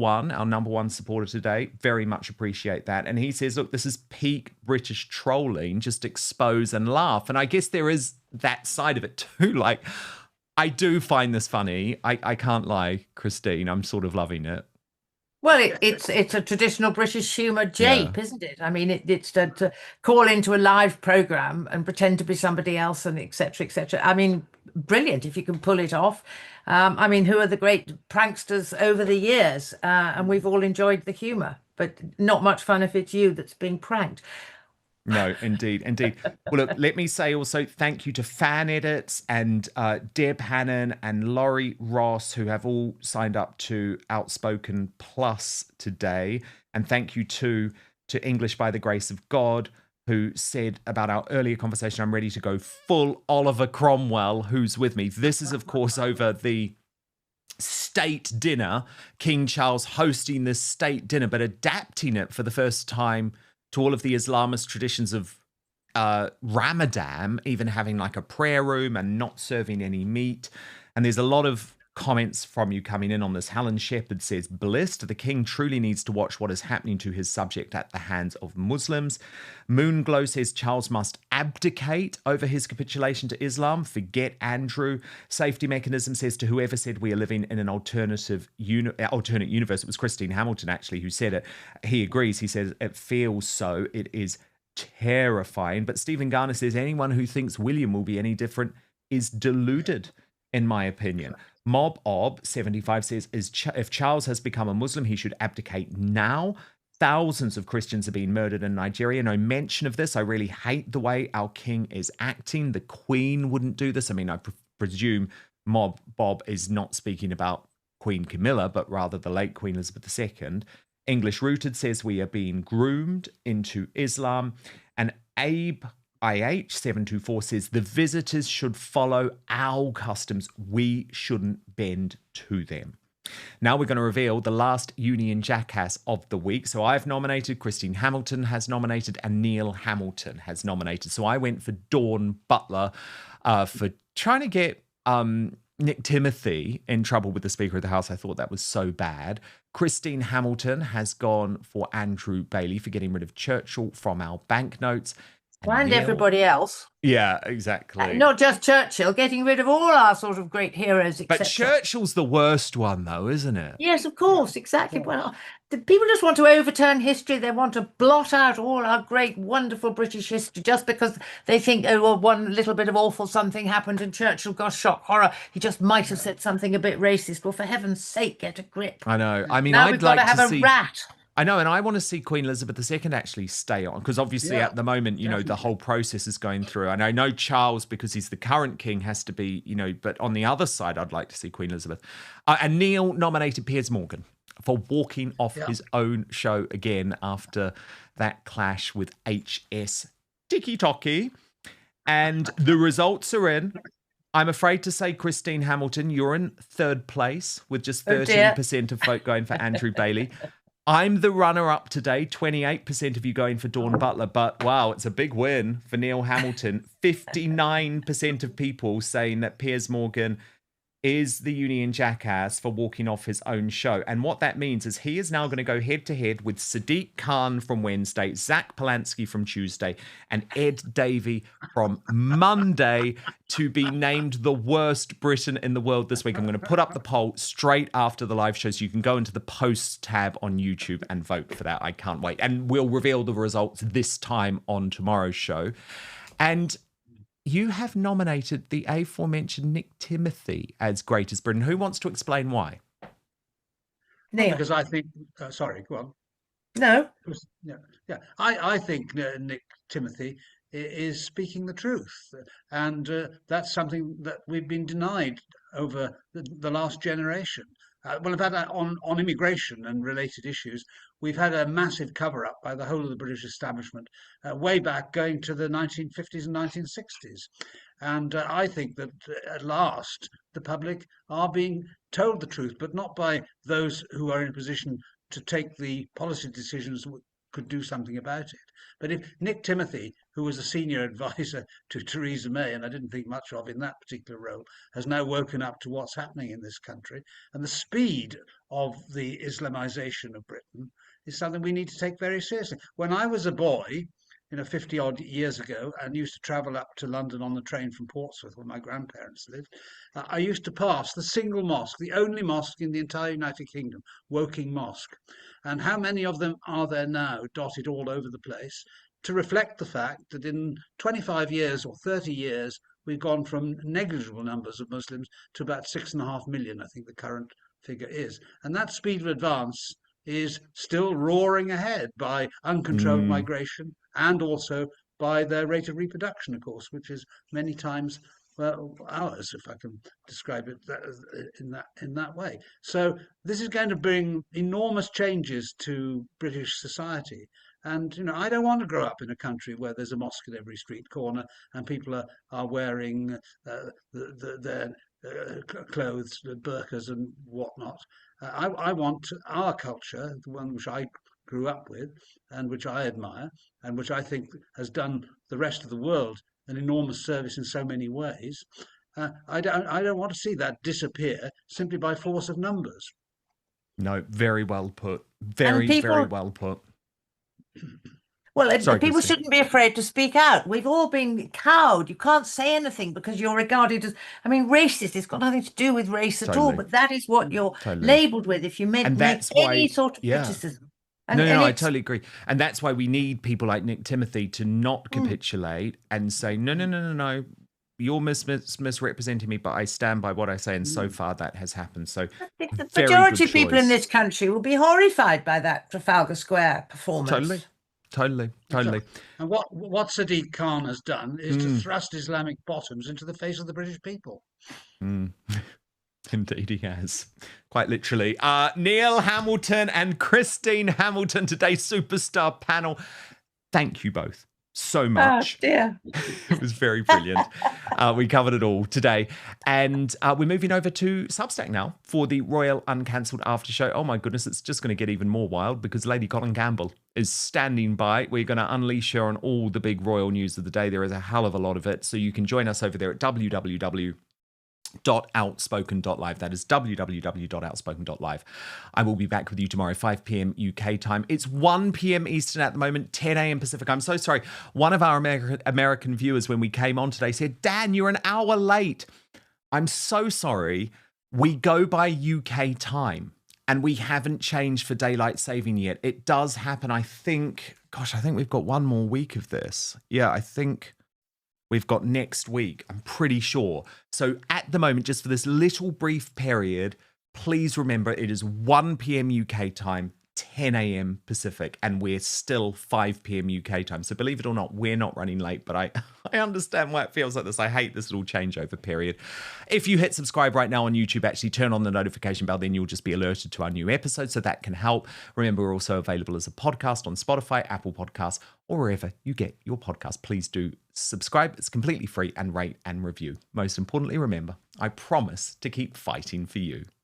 one supporter today. Very much appreciate that. And he says, look, this is peak British trolling. Just expose and laugh. And I guess there is that side of it too. Like, I do find this funny. I can't lie, Christine. I'm sort of loving it. Well, it's a traditional British humour jape, isn't it? I mean, it's to call into a live programme and pretend to be somebody else and etc. etc. I mean, brilliant if you can pull it off. I mean, who are the great pranksters over the years? And we've all enjoyed the humour, but not much fun if it's you that's being pranked. No, indeed, indeed. Well, look, let me say also thank you to Fan Edits and Deb Hannon and Laurie Ross, who have all signed up to Outspoken Plus today. And thank you to English by the Grace of God, who said about our earlier conversation, I'm ready to go full Oliver Cromwell, who's with me. This is, of course, over the state dinner, King Charles hosting this state dinner, but adapting it for the first time to all of the Islamist traditions of Ramadan, even having like a prayer room and not serving any meat. And there's a lot of comments from you coming in on this. Helen Shepherd says, blessed, the king truly needs to watch what is happening to his subject at the hands of Muslims. Moonglow says Charles must abdicate over his capitulation to Islam. Forget Andrew. Safety Mechanism says to whoever said we are living in an alternate universe. It was Christine Hamilton, actually, who said it. He agrees. He says it feels so. It is terrifying. But Stephen Garner says anyone who thinks William will be any different is deluded, in my opinion. Mob Ob 75 says, if Charles has become a Muslim, he should abdicate now. Thousands of Christians are being murdered in Nigeria. No mention of this. I really hate the way our king is acting. The Queen wouldn't do this. I mean, I presume Mob Bob is not speaking about Queen Camilla, but rather the late Queen Elizabeth II. English Rooted says we are being groomed into Islam. And Abe IH724 says the visitors should follow our customs. We shouldn't bend to them. Now we're going to reveal the last Union Jackass of the week. So I've nominated, Christine Hamilton has nominated, and Neil Hamilton has nominated. So I went for Dawn Butler for trying to get Nick Timothy in trouble with the Speaker of the House. I thought that was so bad. Christine Hamilton has gone for Andrew Bailey for getting rid of Churchill from our banknotes. And everybody else. Yeah, exactly. Not just Churchill, getting rid of all our sort of great heroes, etc. But Churchill's the worst one, though, isn't it? Yes, of course, exactly. Well, the people just want to overturn history. They want to blot out all our great, wonderful British history just because they think, oh, well, one little bit of awful something happened and Churchill, gosh, shock, horror. He just might have said something a bit racist. Well, for heaven's sake, get a grip. I know. I mean, now I'd we've like got to have see... a rat. I know, and I want to see Queen Elizabeth II actually stay on, because obviously at the moment, you know, the whole process is going through. And I know Charles, because he's the current king, has to be, you know, but on the other side, I'd like to see Queen Elizabeth. And Neil nominated Piers Morgan for walking off his own show again after that clash with HS Tiki Toki. And the results are in. I'm afraid to say, Christine Hamilton, you're in third place with just 13% of vote going for Andrew Bailey. I'm the runner-up today, 28% of you going for Dawn Butler, but wow, it's a big win for Neil Hamilton. 59% of people saying that Piers Morgan is the Union Jackass for walking off his own show. And what that means is he is now going to go head-to-head with Sadiq Khan from Wednesday, Zach Polanski from Tuesday, and Ed Davey from Monday to be named the worst Briton in the world this week. I'm going to put up the poll straight after the live show, so you can go into the posts tab on YouTube and vote for that. I can't wait. And we'll reveal the results this time on tomorrow's show. And you have nominated the aforementioned Nick Timothy as Greatest Britain. Who wants to explain why? Neil. Because I think, sorry, go on. No. Yeah. I think Nick Timothy is speaking the truth. And that's something that we've been denied over the last generation. Well, about on immigration and related issues, we've had a massive cover-up by the whole of the British establishment, way back going to the 1950s and 1960s. And I think that at last the public are being told the truth, but not by those who are in a position to take the policy decisions that could do something about it. But if Nick Timothy, who was a senior advisor to Theresa May, and I didn't think much of in that particular role, has now woken up to what's happening in this country, and the speed of the Islamization of Britain is something we need to take very seriously. When I was a boy, 50 odd years ago, and used to travel up to London on the train from Portsmouth, where my grandparents lived, I used to pass the single mosque, the only mosque in the entire United Kingdom, Woking Mosque. And how many of them are there now dotted all over the place, to reflect the fact that in 25 years or 30 years, we've gone from negligible numbers of Muslims to about 6.5 million, I think the current figure is. And that speed of advance is still roaring ahead by uncontrolled migration and also by their rate of reproduction, of course, which is many times ours, if I can describe it in that way. So this is going to bring enormous changes to British society. And, I don't want to grow up in a country where there's a mosque at every street corner and people are wearing their clothes, burqas and whatnot. I want our culture, the one which I grew up with and which I admire and which I think has done the rest of the world an enormous service in so many ways. I don't want to see that disappear simply by force of numbers. No, very well put. Very well put. Well, people shouldn't be afraid to speak out. We've all been cowed. You can't say anything because you're regarded as, racist. It's got nothing to do with race at all, but that is what you're labelled with if you make any sort of criticism. No, I totally agree. And that's why we need people like Nick Timothy to not capitulate and say, no, you're misrepresenting me, but I stand by what I say. And so far that has happened. So I think the majority of people in this country will be horrified by that Trafalgar Square performance. Totally. And what Sadiq Khan has done is to thrust Islamic bottoms into the face of the British people. Indeed he has. Quite literally. Neil Hamilton and Christine Hamilton, today's superstar panel. Thank you both so much. Oh, dear. It was very brilliant. We covered it all today. And we're moving over to Substack now for the Royal Uncancelled After Show. Oh my goodness, it's just going to get even more wild because Lady Colin Campbell is standing by. We're going to unleash her on all the big royal news of the day. There is a hell of a lot of it. So you can join us over there at www.outspoken.live. That is www.outspoken.live. I will be back with you tomorrow, 5 p.m. UK time. It's 1 p.m. Eastern at the moment, 10 a.m. Pacific. I'm so sorry. One of our American viewers, when we came on today, said, Dan, you're an hour late. I'm so sorry. We go by UK time and we haven't changed for daylight saving yet. It does happen. I think we've got one more week of this. Yeah, I think we've got next week, I'm pretty sure. So at the moment, just for this little brief period, please remember it is 1 p.m. UK time, 10 a.m. Pacific, and we're still 5 p.m. UK time. So believe it or not, we're not running late, but I understand why it feels like this. I hate this little changeover period. If you hit subscribe right now on YouTube, actually turn on the notification bell, then you'll just be alerted to our new episodes, so that can help. Remember, we're also available as a podcast on Spotify, Apple Podcasts, or wherever you get your podcast. Please do subscribe. It's completely free, and rate and review. Most importantly, remember, I promise to keep fighting for you.